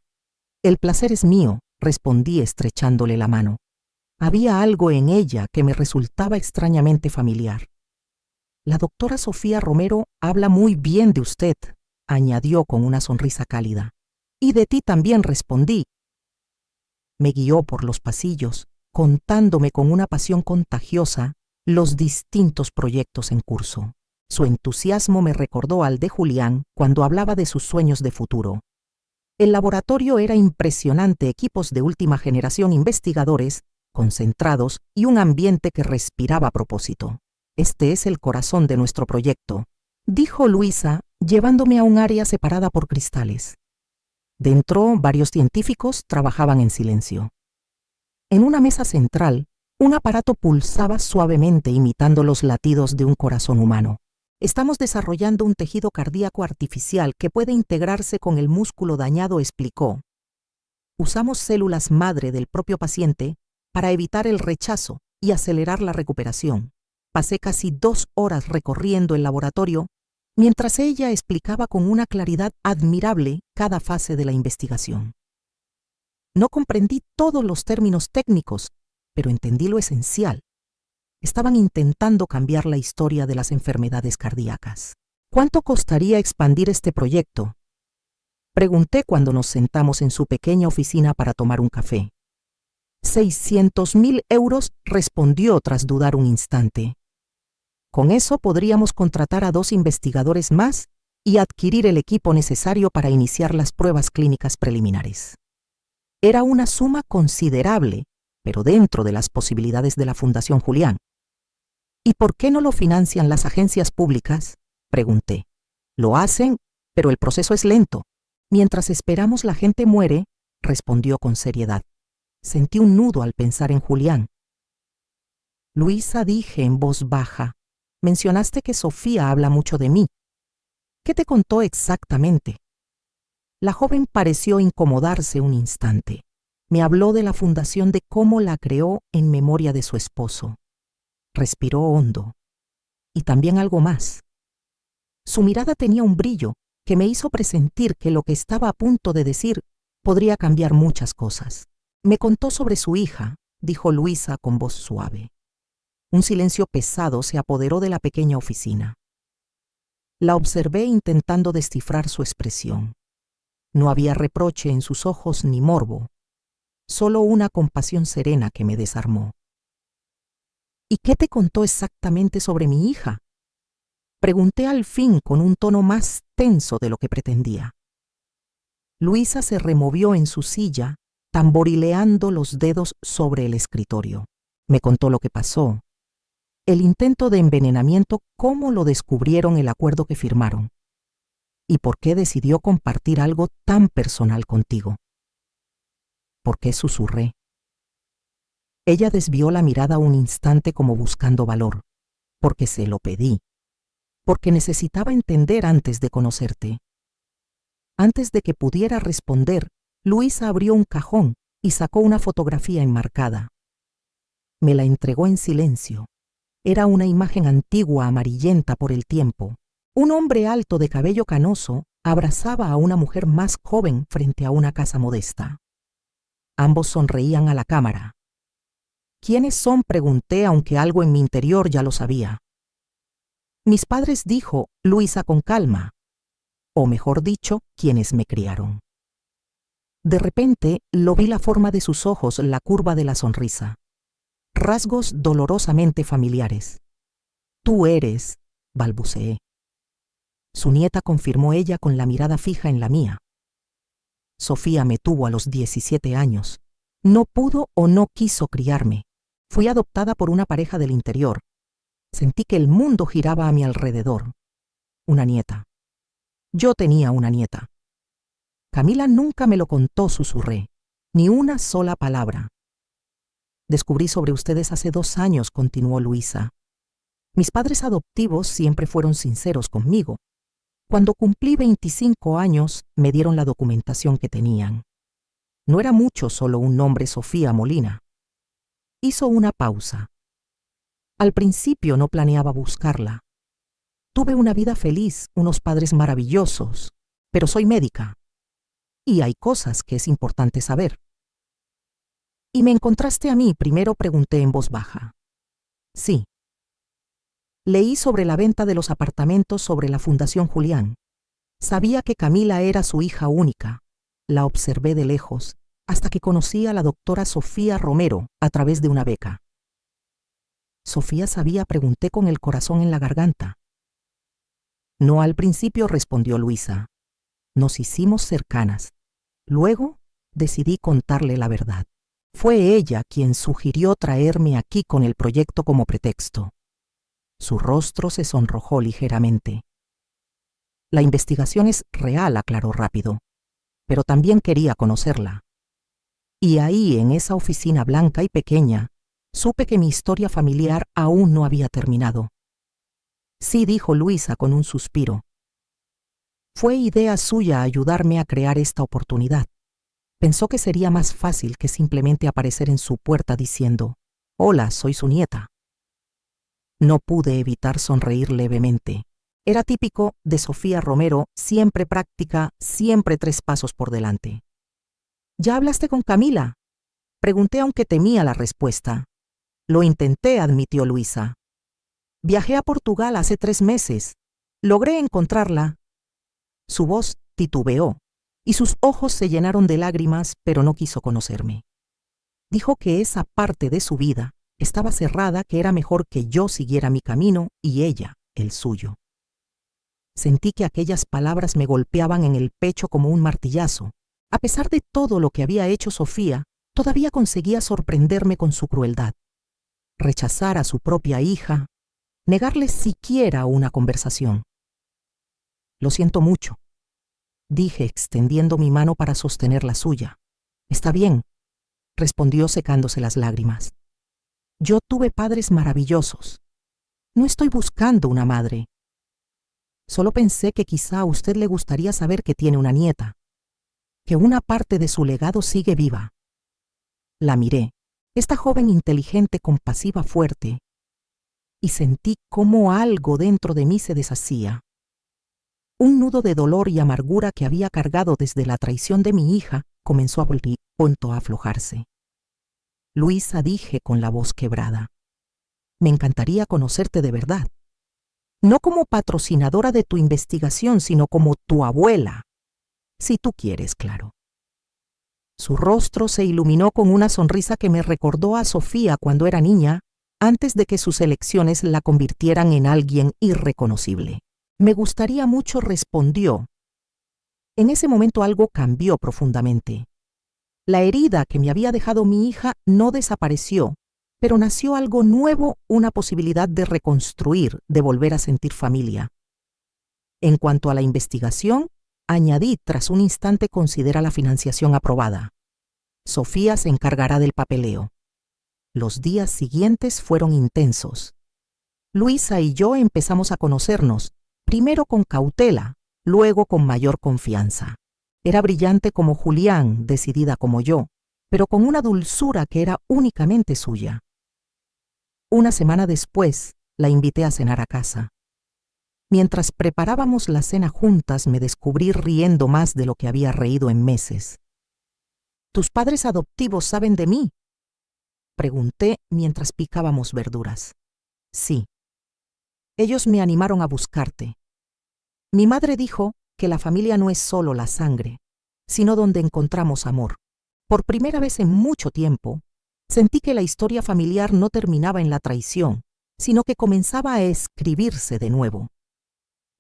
Speaker 1: «El placer es mío», respondí estrechándole la mano. Había algo en ella que me resultaba extrañamente familiar. «La doctora Sofía Romero habla muy bien de usted», añadió con una sonrisa cálida. «Y de ti también», respondí. Me guió por los pasillos, contándome con una pasión contagiosa los distintos proyectos en curso. Su entusiasmo me recordó al de Julián cuando hablaba de sus sueños de futuro. El laboratorio era impresionante, equipos de última generación, investigadores concentrados y un ambiente que respiraba a propósito. «Este es el corazón de nuestro proyecto», dijo Luisa, llevándome a un área separada por cristales. Dentro, varios científicos trabajaban en silencio. En una mesa central, un aparato pulsaba suavemente imitando los latidos de un corazón humano. «Estamos desarrollando un tejido cardíaco artificial que puede integrarse con el músculo dañado», explicó. «Usamos células madre del propio paciente para evitar el rechazo y acelerar la recuperación». Pasé casi 2 horas recorriendo el laboratorio, mientras ella explicaba con una claridad admirable cada fase de la investigación. No comprendí todos los términos técnicos, pero entendí lo esencial. Estaban intentando cambiar la historia de las enfermedades cardíacas. «¿Cuánto costaría expandir este proyecto?», pregunté cuando nos sentamos en su pequeña oficina para tomar un café. «600.000 euros», respondió tras dudar un instante. «Con eso podríamos contratar a 2 investigadores más y adquirir el equipo necesario para iniciar las pruebas clínicas preliminares». Era una suma considerable, pero dentro de las posibilidades de la Fundación Julián. «¿Y por qué no lo financian las agencias públicas?», pregunté. «Lo hacen, pero el proceso es lento. Mientras esperamos la gente muere», respondió con seriedad. Sentí un nudo al pensar en Julián. «Luisa», dije en voz baja, «mencionaste que Sofía habla mucho de mí. ¿Qué te contó exactamente?». La joven pareció incomodarse un instante. Me habló de la fundación, de cómo la creó en memoria de su esposo. Respiró hondo. Y también algo más. Su mirada tenía un brillo que me hizo presentir que lo que estaba a punto de decir podría cambiar muchas cosas. «Me contó sobre su hija», dijo Luisa con voz suave. Un silencio pesado se apoderó de la pequeña oficina. La observé intentando descifrar su expresión. No había reproche en sus ojos ni morbo, solo una compasión serena que me desarmó. «¿Y qué te contó exactamente sobre mi hija?», pregunté al fin con un tono más tenso de lo que pretendía. Luisa se removió en su silla, tamborileando los dedos sobre el escritorio. Me contó lo que pasó, el intento de envenenamiento, cómo lo descubrieron, el acuerdo que firmaron. ¿Y por qué decidió compartir algo tan personal contigo? ¿Por qué susurré? Ella desvió la mirada un instante como buscando valor, porque se lo pedí. porque necesitaba entender antes de conocerte. Antes de que pudiera responder, Luisa abrió un cajón y sacó una fotografía enmarcada. Me la entregó en silencio. Era una imagen antigua amarillenta por el tiempo. Un hombre alto de cabello canoso abrazaba a una mujer más joven frente a una casa modesta. Ambos sonreían a la cámara. ¿Quiénes son?, pregunté, aunque algo en mi interior ya lo sabía. Mis padres, dijo Luisa con calma, o mejor dicho, quienes me criaron. De repente lo vi la forma de sus ojos, la curva de la sonrisa. Rasgos dolorosamente familiares. Tú eres, balbuceé. Su nieta, confirmó ella con la mirada fija en la mía. Sofía me tuvo a los 17 años. No pudo o no quiso criarme. Fui adoptada por una pareja del interior. Sentí que el mundo giraba a mi alrededor. Una nieta. Yo tenía una nieta. Camila nunca me lo contó, susurré. Ni una sola palabra. Descubrí sobre ustedes hace 2 años, continuó Luisa. Mis padres adoptivos siempre fueron sinceros conmigo. Cuando cumplí 25 años, me dieron la documentación que tenían. No era mucho, solo un nombre, Sofía Molina. Hizo una pausa. Al principio no planeaba buscarla. Tuve una vida feliz, unos padres maravillosos, pero soy médica. Y hay cosas que es importante saber. ¿Y me encontraste a mí?, primero pregunté en voz baja. Sí. Leí sobre la venta de los apartamentos sobre la Fundación Julián. Sabía que Camila era su hija única. La observé de lejos, hasta que conocí a la doctora Sofía Romero a través de una beca. ¿Sofía sabía?, pregunté con el corazón en la garganta. No al principio, respondió Luisa. Nos hicimos cercanas. Luego decidí contarle la verdad. Fue ella quien sugirió traerme aquí con el proyecto como pretexto. Su rostro se sonrojó ligeramente. La investigación es real, aclaró rápido, pero también quería conocerla. Y ahí, en esa oficina blanca y pequeña, supe que mi historia familiar aún no había terminado. Sí, dijo Luisa con un suspiro. Fue idea suya ayudarme a crear esta oportunidad. Pensó que sería más fácil que simplemente aparecer en su puerta diciendo, «Hola, soy su nieta». No pude evitar sonreír levemente. Era típico de Sofía Romero, siempre práctica, siempre 3 pasos por delante. «¿Ya hablaste con Camila?», pregunté, aunque temía la respuesta. «Lo intenté», admitió Luisa. «Viajé a Portugal hace 3 meses. Logré encontrarla». Su voz titubeó y sus ojos se llenaron de lágrimas, pero no quiso conocerme. Dijo que esa parte de su vida estaba cerrada, que era mejor que yo siguiera mi camino y ella el suyo. Sentí que aquellas palabras me golpeaban en el pecho como un martillazo. A pesar de todo lo que había hecho Sofía, todavía conseguía sorprenderme con su crueldad. Rechazar a su propia hija, negarle siquiera una conversación. «Lo siento mucho», dije, extendiendo mi mano para sostener la suya. «Está bien», respondió secándose las lágrimas. «Yo tuve padres maravillosos. No estoy buscando una madre. Solo pensé que quizá a usted le gustaría saber que tiene una nieta, que una parte de su legado sigue viva». La miré, esta joven inteligente, compasiva, fuerte, y sentí cómo algo dentro de mí se deshacía. Un nudo de dolor y amargura que había cargado desde la traición de mi hija comenzó a pronto a aflojarse. «Luisa», dije con la voz quebrada, «me encantaría conocerte de verdad. No como patrocinadora de tu investigación, sino como tu abuela. Si tú quieres, claro». Su rostro se iluminó con una sonrisa que me recordó a Sofía cuando era niña, antes de que sus elecciones la convirtieran en alguien irreconocible. «Me gustaría mucho», respondió. En ese momento algo cambió profundamente. La herida que me había dejado mi hija no desapareció, pero nació algo nuevo, una posibilidad de reconstruir, de volver a sentir familia. En cuanto a la investigación, añadí tras un instante, considera la financiación aprobada. Sofía se encargará del papeleo. Los días siguientes fueron intensos. Luisa y yo empezamos a conocernos, primero con cautela, luego con mayor confianza. Era brillante como Julián, decidida como yo, pero con una dulzura que era únicamente suya. Una semana después, la invité a cenar a casa. Mientras preparábamos la cena juntas, me descubrí riendo más de lo que había reído en meses. ¿Tus padres adoptivos saben de mí?, pregunté mientras picábamos verduras. Sí. Ellos me animaron a buscarte. Mi madre dijo que la familia no es solo la sangre, sino donde encontramos amor. Por primera vez en mucho tiempo, sentí que la historia familiar no terminaba en la traición, sino que comenzaba a escribirse de nuevo.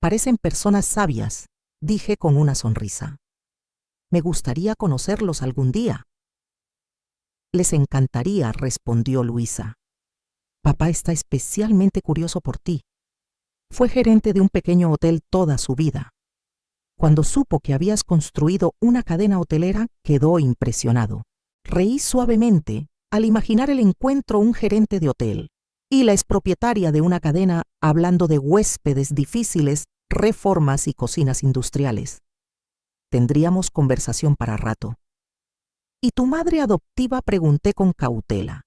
Speaker 1: Parecen personas sabias, dije con una sonrisa. Me gustaría conocerlos algún día. Les encantaría, respondió Luisa. Papá está especialmente curioso por ti. Fue gerente de un pequeño hotel toda su vida. Cuando supo que habías construido una cadena hotelera, quedó impresionado. Reí suavemente al imaginar el encuentro un gerente de hotel y la expropietaria de una cadena hablando de huéspedes difíciles, reformas y cocinas industriales. Tendríamos conversación para rato. ¿Y tu madre adoptiva?, pregunté con cautela.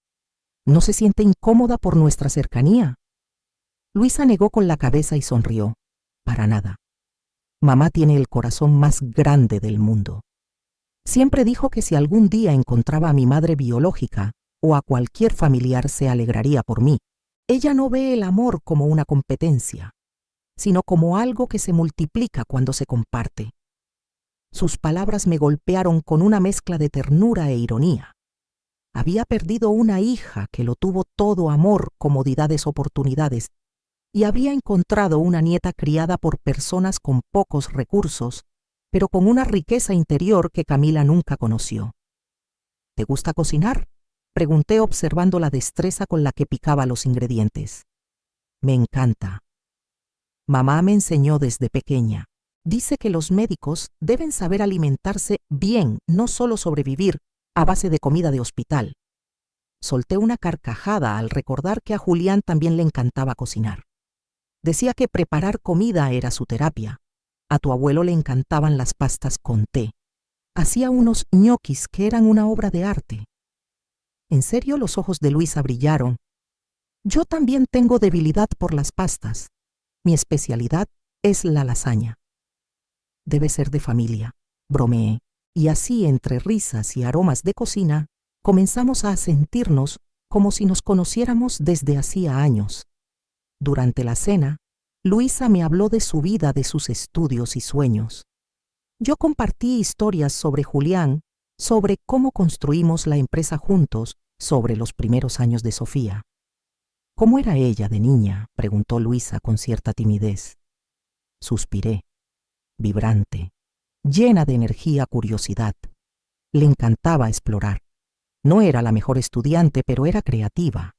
Speaker 1: ¿No se siente incómoda por nuestra cercanía? Luisa negó con la cabeza y sonrió. Para nada. Mamá tiene el corazón más grande del mundo. Siempre dijo que si algún día encontraba a mi madre biológica o a cualquier familiar se alegraría por mí. Ella no ve el amor como una competencia, sino como algo que se multiplica cuando se comparte. Sus palabras me golpearon con una mezcla de ternura e ironía. Había perdido una hija que lo tuvo todo: amor, comodidades, oportunidades, y había encontrado una nieta criada por personas con pocos recursos, pero con una riqueza interior que Camila nunca conoció. ¿Te gusta cocinar?, pregunté observando la destreza con la que picaba los ingredientes. Me encanta. Mamá me enseñó desde pequeña. Dice que los médicos deben saber alimentarse bien, no solo sobrevivir a base de comida de hospital. Solté una carcajada al recordar que a Julián también le encantaba cocinar. Decía que preparar comida era su terapia. A tu abuelo le encantaban las pastas con té. Hacía unos ñoquis que eran una obra de arte. En serio, los ojos de Luisa brillaron. Yo también tengo debilidad por las pastas. Mi especialidad es la lasaña. Debe ser de familia, bromeé, y así, entre risas y aromas de cocina, comenzamos a sentirnos como si nos conociéramos desde hacía años. Durante la cena, Luisa me habló de su vida, de sus estudios y sueños. Yo compartí historias sobre Julián, sobre cómo construimos la empresa juntos, sobre los primeros años de Sofía. ¿Cómo era ella de niña?, preguntó Luisa con cierta timidez. Suspiré, vibrante, llena de energía, curiosidad. Le encantaba explorar. No era la mejor estudiante, pero era creativa.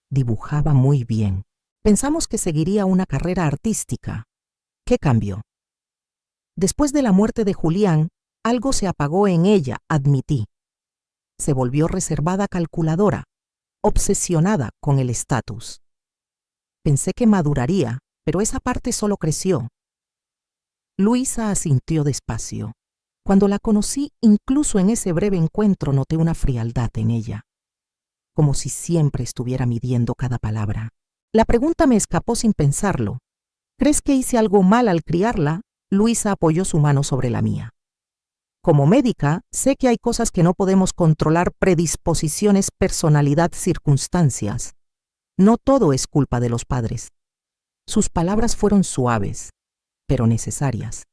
Speaker 1: Dibujaba muy bien. Pensamos que seguiría una carrera artística. ¿Qué cambió? Después de la muerte de Julián, algo se apagó en ella, admití. Se volvió reservada, calculadora, obsesionada con el estatus. Pensé que maduraría, pero esa parte solo creció. Luisa asintió despacio. Cuando la conocí, incluso en ese breve encuentro, noté una frialdad en ella, como si siempre estuviera midiendo cada palabra. La pregunta me escapó sin pensarlo. ¿Crees que hice algo mal al criarla? Luisa apoyó su mano sobre la mía. Como médica, sé que hay cosas que no podemos controlar: predisposiciones, personalidad, circunstancias. No todo es culpa de los padres. Sus palabras fueron suaves, pero necesarias.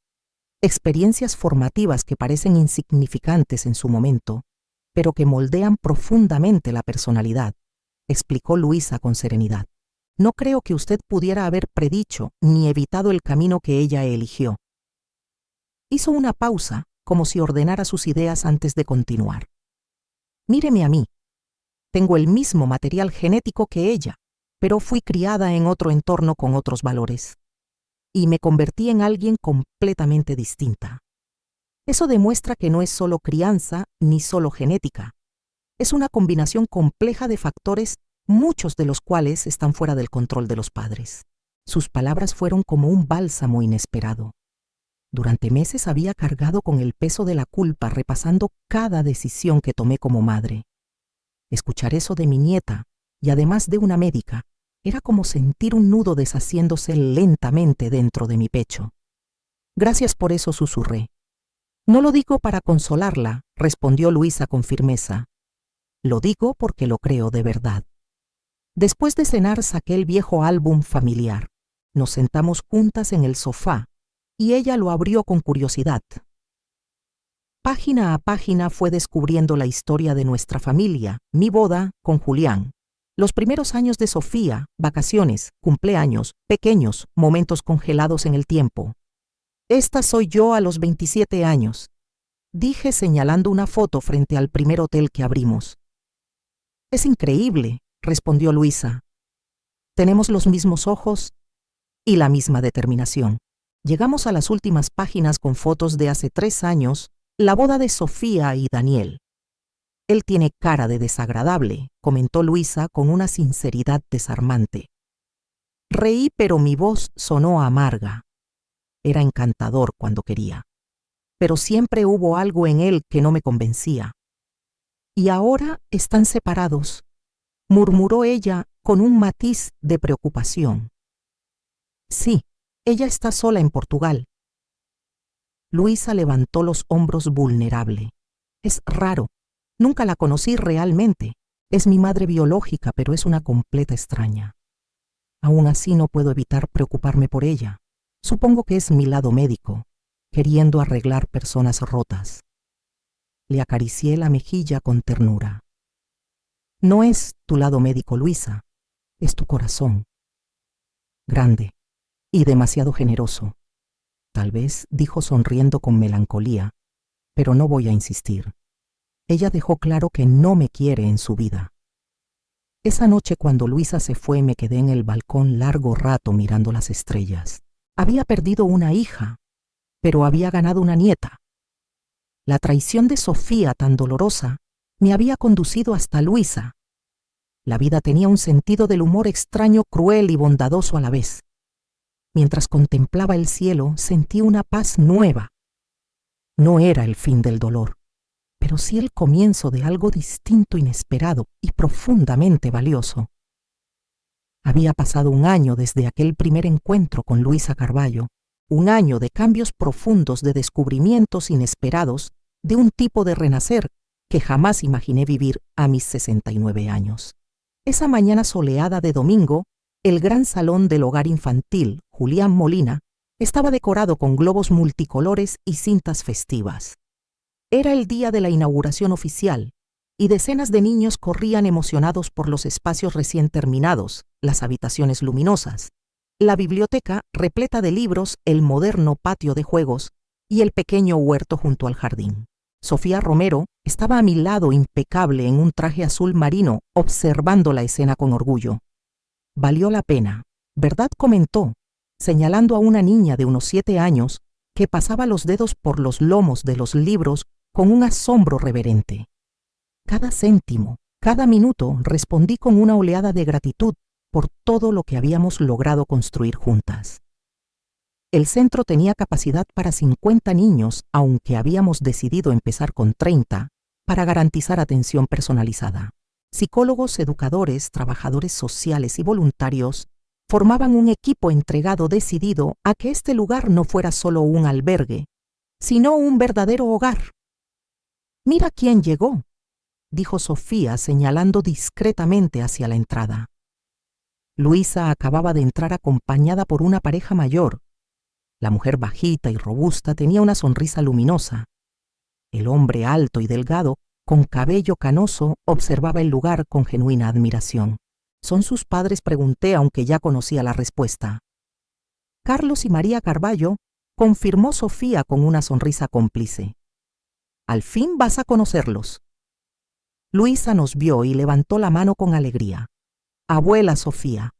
Speaker 1: Experiencias formativas que parecen insignificantes en su momento, pero que moldean profundamente la personalidad, explicó Luisa con serenidad. No creo que usted pudiera haber predicho ni evitado el camino que ella eligió. Hizo una pausa, como si ordenara sus ideas antes de continuar. Míreme a mí. Tengo el mismo material genético que ella, pero fui criada en otro entorno con otros valores. Y me convertí en alguien completamente distinta. Eso demuestra que no es solo crianza ni solo genética. Es una combinación compleja de factores muchos de los cuales están fuera del control de los padres. Sus palabras fueron como un bálsamo inesperado. Durante meses había cargado con el peso de la culpa, repasando cada decisión que tomé como madre. Escuchar eso de mi nieta, y además de una médica, era como sentir un nudo deshaciéndose lentamente dentro de mi pecho. Gracias por eso, susurré. No lo digo para consolarla, respondió Luisa con firmeza. Lo digo porque lo creo de verdad. Después de cenar saqué el viejo álbum familiar. Nos sentamos juntas en el sofá y ella lo abrió con curiosidad. Página a página fue descubriendo la historia de nuestra familia, mi boda con Julián, los primeros años de Sofía, vacaciones, cumpleaños, pequeños momentos congelados en el tiempo. Esta soy yo a los 27 años, dije señalando una foto frente al primer hotel que abrimos. Es increíble, respondió Luisa. Tenemos los mismos ojos y la misma determinación. Llegamos a las últimas páginas con fotos de hace 3 años, la boda de Sofía y Daniel. Él tiene cara de desagradable, comentó Luisa con una sinceridad desarmante. Reí, pero mi voz sonó amarga. Era encantador cuando quería, pero siempre hubo algo en él que no me convencía. Y ahora están separados, murmuró ella con un matiz de preocupación. Sí, ella está sola en Portugal. Luisa levantó los hombros vulnerable. Es raro. Nunca la conocí realmente. Es mi madre biológica, pero es una completa extraña. Aún así no puedo evitar preocuparme por ella. Supongo que es mi lado médico, queriendo arreglar personas rotas. Le acaricié la mejilla con ternura. No es tu lado médico, Luisa. Es tu corazón. Grande y demasiado generoso. Tal vez, dijo sonriendo con melancolía, pero no voy a insistir. Ella dejó claro que no me quiere en su vida. Esa noche cuando Luisa se fue me quedé en el balcón largo rato mirando las estrellas. Había perdido una hija, pero había ganado una nieta. La traición de Sofía, tan dolorosa, me había conducido hasta Luisa. La vida tenía un sentido del humor extraño, cruel y bondadoso a la vez. Mientras contemplaba el cielo, sentí una paz nueva. No era el fin del dolor, pero sí el comienzo de algo distinto, inesperado y profundamente valioso. Había pasado un año desde aquel primer encuentro con Luisa Carballo, un año de cambios profundos, de descubrimientos inesperados, de un tipo de renacer que jamás imaginé vivir a mis 69 años. Esa mañana soleada de domingo, el gran salón del hogar infantil, Julián Molina, estaba decorado con globos multicolores y cintas festivas. Era el día de la inauguración oficial, y decenas de niños corrían emocionados por los espacios recién terminados, las habitaciones luminosas, la biblioteca repleta de libros, el moderno patio de juegos y el pequeño huerto junto al jardín. Sofía Romero estaba a mi lado impecable en un traje azul marino, observando la escena con orgullo. Valió la pena, ¿verdad?, comentó, señalando a una niña de unos 7 años que pasaba los dedos por los lomos de los libros con un asombro reverente. Cada céntimo, cada minuto, respondí con una oleada de gratitud por todo lo que habíamos logrado construir juntas. El centro tenía capacidad para 50 niños, aunque habíamos decidido empezar con 30 para garantizar atención personalizada. Psicólogos, educadores, trabajadores sociales y voluntarios formaban un equipo entregado, decidido a que este lugar no fuera solo un albergue, sino un verdadero hogar. «Mira quién llegó», dijo Sofía señalando discretamente hacia la entrada. Luisa acababa de entrar acompañada por una pareja mayor. La mujer bajita y robusta tenía una sonrisa luminosa. El hombre alto y delgado, con cabello canoso, observaba el lugar con genuina admiración. «¿Son sus padres?», pregunté, aunque ya conocía la respuesta. «Carlos y María Carballo», confirmó Sofía con una sonrisa cómplice. «Al fin vas a conocerlos». Luisa nos vio y levantó la mano con alegría. «Abuela Sofía,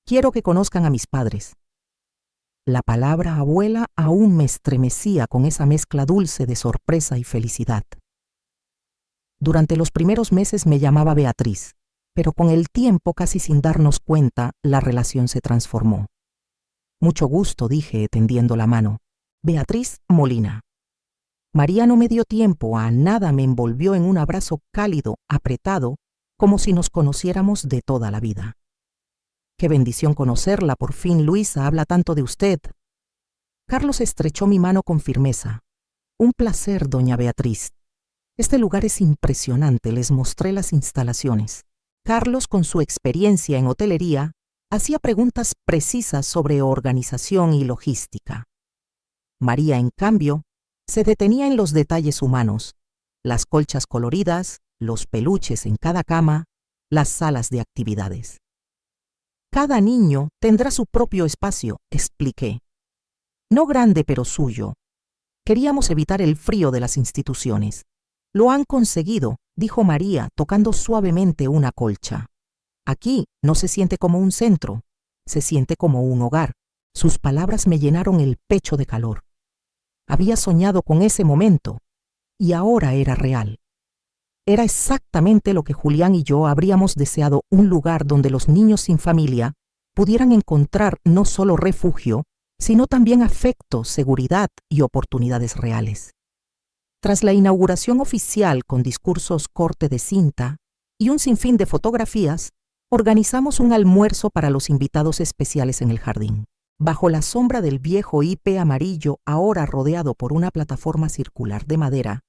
Speaker 1: quiero que conozcan a mis padres». La palabra abuela aún me estremecía con esa mezcla dulce de sorpresa y felicidad. Durante los primeros meses me llamaba Beatriz. pero con el tiempo, casi sin darnos cuenta, la relación se transformó. Mucho gusto, dije, tendiendo la mano. Beatriz Molina. María no me dio tiempo a nada, me envolvió en un abrazo cálido, apretado, como si nos conociéramos de toda la vida. Qué bendición conocerla, por fin Luisa habla tanto de usted. Carlos estrechó mi mano con firmeza. Un placer, doña Beatriz. Este lugar es impresionante, les mostré las instalaciones. Carlos, con su experiencia en hotelería, hacía preguntas precisas sobre organización y logística. María, en cambio, se detenía en los detalles humanos, las colchas coloridas, los peluches en cada cama, las salas de actividades. Cada niño tendrá su propio espacio, expliqué. No grande, pero suyo. Queríamos evitar el frío de las instituciones. Lo han conseguido, dijo María, tocando suavemente una colcha. Aquí no se siente como un centro, se siente como un hogar. Sus palabras me llenaron el pecho de calor. Había soñado con ese momento, y ahora era real. Era exactamente lo que Julián y yo habríamos deseado, un lugar donde los niños sin familia pudieran encontrar no solo refugio, sino también afecto, seguridad y oportunidades reales. Tras la inauguración oficial con discursos corte de cinta y un sinfín de fotografías, organizamos un almuerzo para los invitados especiales en el jardín. Bajo la sombra del viejo IP amarillo, ahora rodeado por una plataforma circular de madera,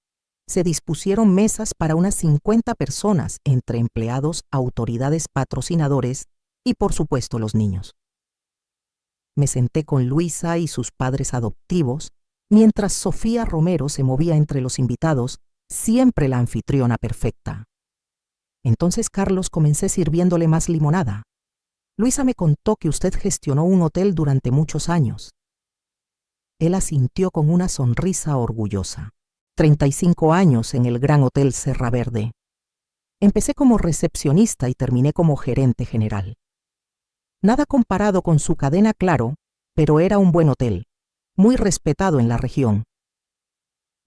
Speaker 1: se dispusieron mesas para unas 50 personas, entre empleados, autoridades, patrocinadores y, por supuesto, los niños. Me senté con Luisa y sus padres adoptivos, mientras Sofía Romero se movía entre los invitados, siempre la anfitriona perfecta. Entonces, Carlos, comencé sirviéndole más limonada. Luisa me contó que usted gestionó un hotel durante muchos años. Él asintió con una sonrisa orgullosa. 35 años en el Gran Hotel Serra Verde. Empecé como recepcionista y terminé como gerente general. Nada comparado con su cadena, claro, pero era un buen hotel, muy respetado en la región.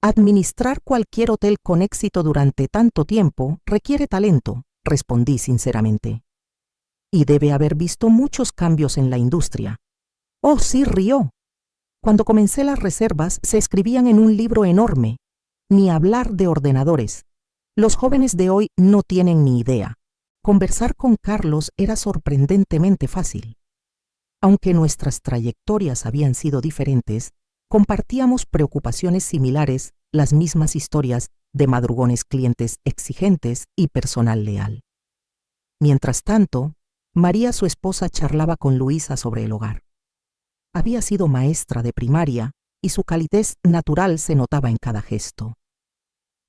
Speaker 1: Administrar cualquier hotel con éxito durante tanto tiempo requiere talento, respondí sinceramente. Y debe haber visto muchos cambios en la industria. Oh, sí, rió. Cuando comencé las reservas se escribían en un libro enorme. Ni hablar de ordenadores. Los jóvenes de hoy no tienen ni idea. Conversar con Carlos era sorprendentemente fácil. Aunque nuestras trayectorias habían sido diferentes, compartíamos preocupaciones similares, las mismas historias de madrugones, clientes exigentes y personal leal. Mientras tanto, María, su esposa, charlaba con Luisa sobre el hogar. Había sido maestra de primaria y su calidez natural se notaba en cada gesto.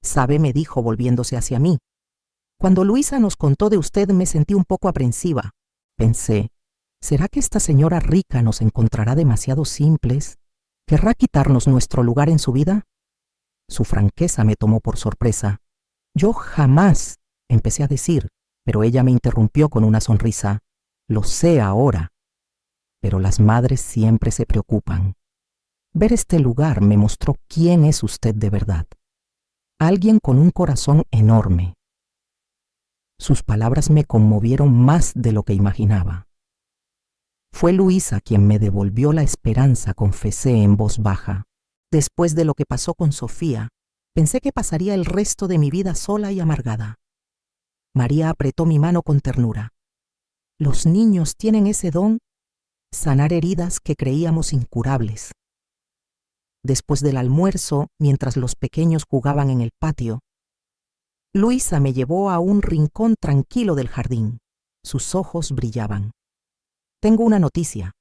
Speaker 1: «Sabe», me dijo volviéndose hacia mí, «cuando Luisa nos contó de usted me sentí un poco aprensiva. Pensé, ¿será que esta señora rica nos encontrará demasiado simples? ¿Querrá quitarnos nuestro lugar en su vida?» Su franqueza me tomó por sorpresa. «Yo jamás», empecé a decir, pero ella me interrumpió con una sonrisa. «Lo sé ahora. Pero las madres siempre se preocupan. Ver este lugar me mostró quién es usted de verdad. Alguien con un corazón enorme». Sus palabras me conmovieron más de lo que imaginaba. Fue Luisa quien me devolvió la esperanza, confesé en voz baja. Después de lo que pasó con Sofía, pensé que pasaría el resto de mi vida sola y amargada. María apretó mi mano con ternura. Los niños tienen ese don, sanar heridas que creíamos incurables. Después del almuerzo, mientras los pequeños jugaban en el patio, Luisa me llevó a un rincón tranquilo del jardín. Sus ojos brillaban. «Tengo una noticia»,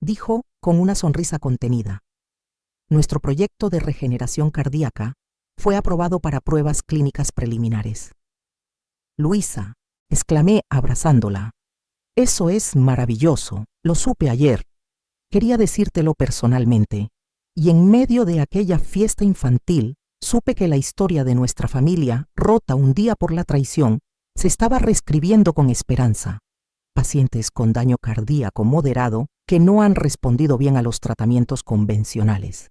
Speaker 1: dijo con una sonrisa contenida. «Nuestro proyecto de regeneración cardíaca fue aprobado para pruebas clínicas preliminares». «Luisa», exclamé abrazándola, «eso es maravilloso, lo supe ayer. Quería decírtelo personalmente. Y en medio de aquella fiesta infantil, supe que la historia de nuestra familia, rota un día por la traición, se estaba reescribiendo con esperanza. Pacientes con daño cardíaco moderado que no han respondido bien a los tratamientos convencionales»,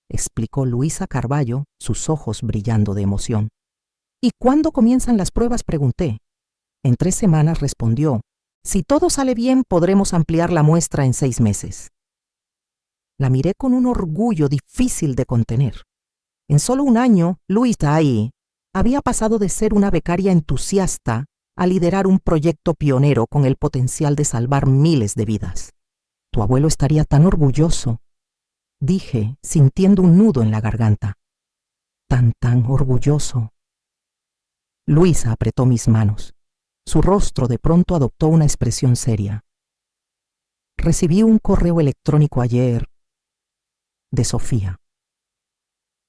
Speaker 1: explicó Luisa Carballo, sus ojos brillando de emoción. «¿Y cuándo comienzan las pruebas?», pregunté. En 3 semanas respondió: si todo sale bien, podremos ampliar la muestra en 6 meses. La miré con un orgullo difícil de contener. En solo un año, Luisa ahí había pasado de ser una becaria entusiasta a liderar un proyecto pionero con el potencial de salvar miles de vidas. Tu abuelo estaría tan orgulloso, dije, sintiendo un nudo en la garganta. Tan orgulloso. Luisa apretó mis manos. Su rostro de pronto adoptó una expresión seria. Recibí un correo electrónico ayer de Sofía.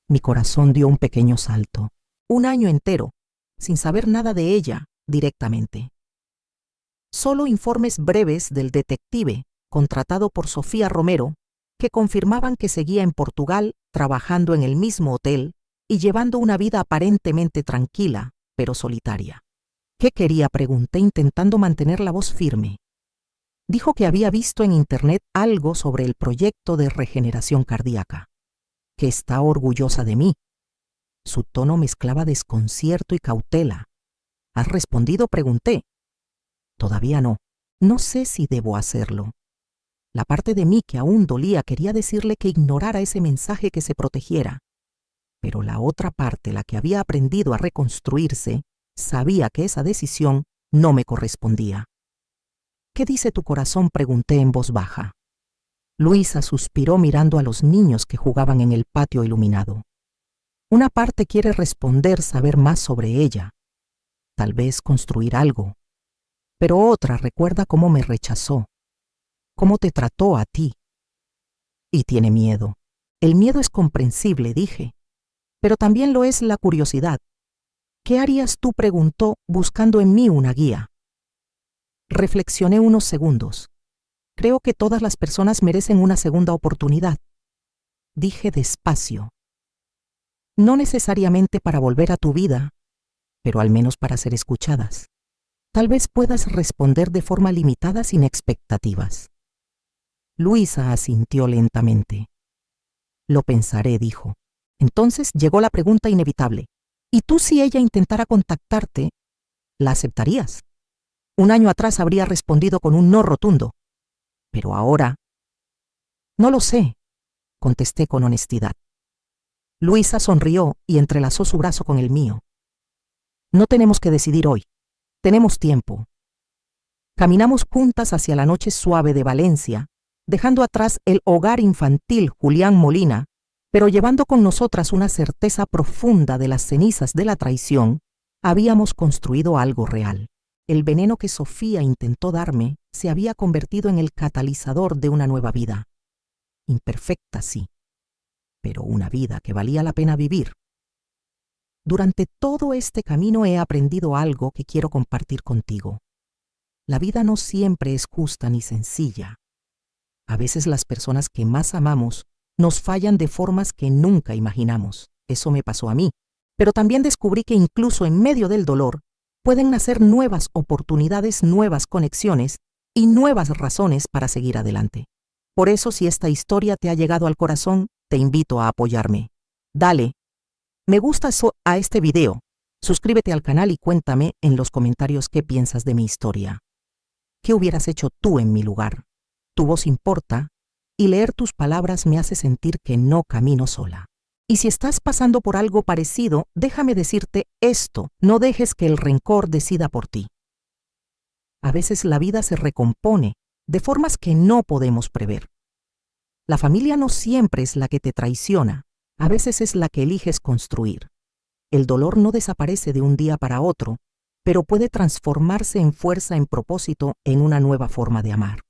Speaker 1: Mi corazón dio un pequeño salto. Un año entero, sin saber nada de ella directamente. Solo informes breves del detective contratado por Sofía Romero que confirmaban que seguía en Portugal trabajando en el mismo hotel y llevando una vida aparentemente tranquila, pero solitaria. ¿Qué quería?, pregunté, intentando mantener la voz firme. Dijo que había visto en internet algo sobre el proyecto de regeneración cardíaca, que está orgullosa de mí. Su tono mezclaba desconcierto y cautela. ¿Has respondido?, pregunté. Todavía no. No sé si debo hacerlo. La parte de mí que aún dolía quería decirle que ignorara ese mensaje, que se protegiera. Pero la otra parte, la que había aprendido a reconstruirse, sabía que esa decisión no me correspondía. ¿Qué dice tu corazón?, pregunté en voz baja. Luisa suspiró mirando a los niños que jugaban en el patio iluminado. Una parte quiere responder, saber más sobre ella, tal vez construir algo. Pero otra recuerda cómo me rechazó, cómo te trató a ti. Y tiene miedo. El miedo es comprensible, dije, pero también lo es la curiosidad. ¿Qué harías tú?, preguntó, buscando en mí una guía. Reflexioné unos segundos. Creo que todas las personas merecen una segunda oportunidad. Dije despacio. No necesariamente para volver a tu vida, pero al menos para ser escuchadas. Tal vez puedas responder de forma limitada, sin expectativas. Luisa asintió lentamente. Lo pensaré, dijo. Entonces llegó la pregunta inevitable. ¿Y tú, si ella intentara contactarte, la aceptarías? Un año atrás habría respondido con un no rotundo. Pero ahora... No lo sé, contesté con honestidad. Luisa sonrió y entrelazó su brazo con el mío. No tenemos que decidir hoy. Tenemos tiempo. Caminamos juntas hacia la noche suave de Valencia, dejando atrás el hogar infantil Julián Molina, pero llevando con nosotras una certeza profunda de las cenizas de la traición. Habíamos construido algo real. El veneno que Sofía intentó darme se había convertido en el catalizador de una nueva vida. Imperfecta, sí, pero una vida que valía la pena vivir. Durante todo este camino he aprendido algo que quiero compartir contigo. La vida no siempre es justa ni sencilla. A veces las personas que más amamos nos fallan de formas que nunca imaginamos. Eso me pasó a mí. Pero también descubrí que incluso en medio del dolor pueden nacer nuevas oportunidades, nuevas conexiones y nuevas razones para seguir adelante. Por eso, si esta historia te ha llegado al corazón, te invito a apoyarme. Dale me gusta a este video, suscríbete al canal y cuéntame en los comentarios qué piensas de mi historia. ¿Qué hubieras hecho tú en mi lugar? Tu voz importa y leer tus palabras me hace sentir que no camino sola. Y si estás pasando por algo parecido, déjame decirte esto: no dejes que el rencor decida por ti. A veces la vida se recompone de formas que no podemos prever. La familia no siempre es la que te traiciona, a veces es la que eliges construir. El dolor no desaparece de un día para otro, pero puede transformarse en fuerza, en propósito, en una nueva forma de amar.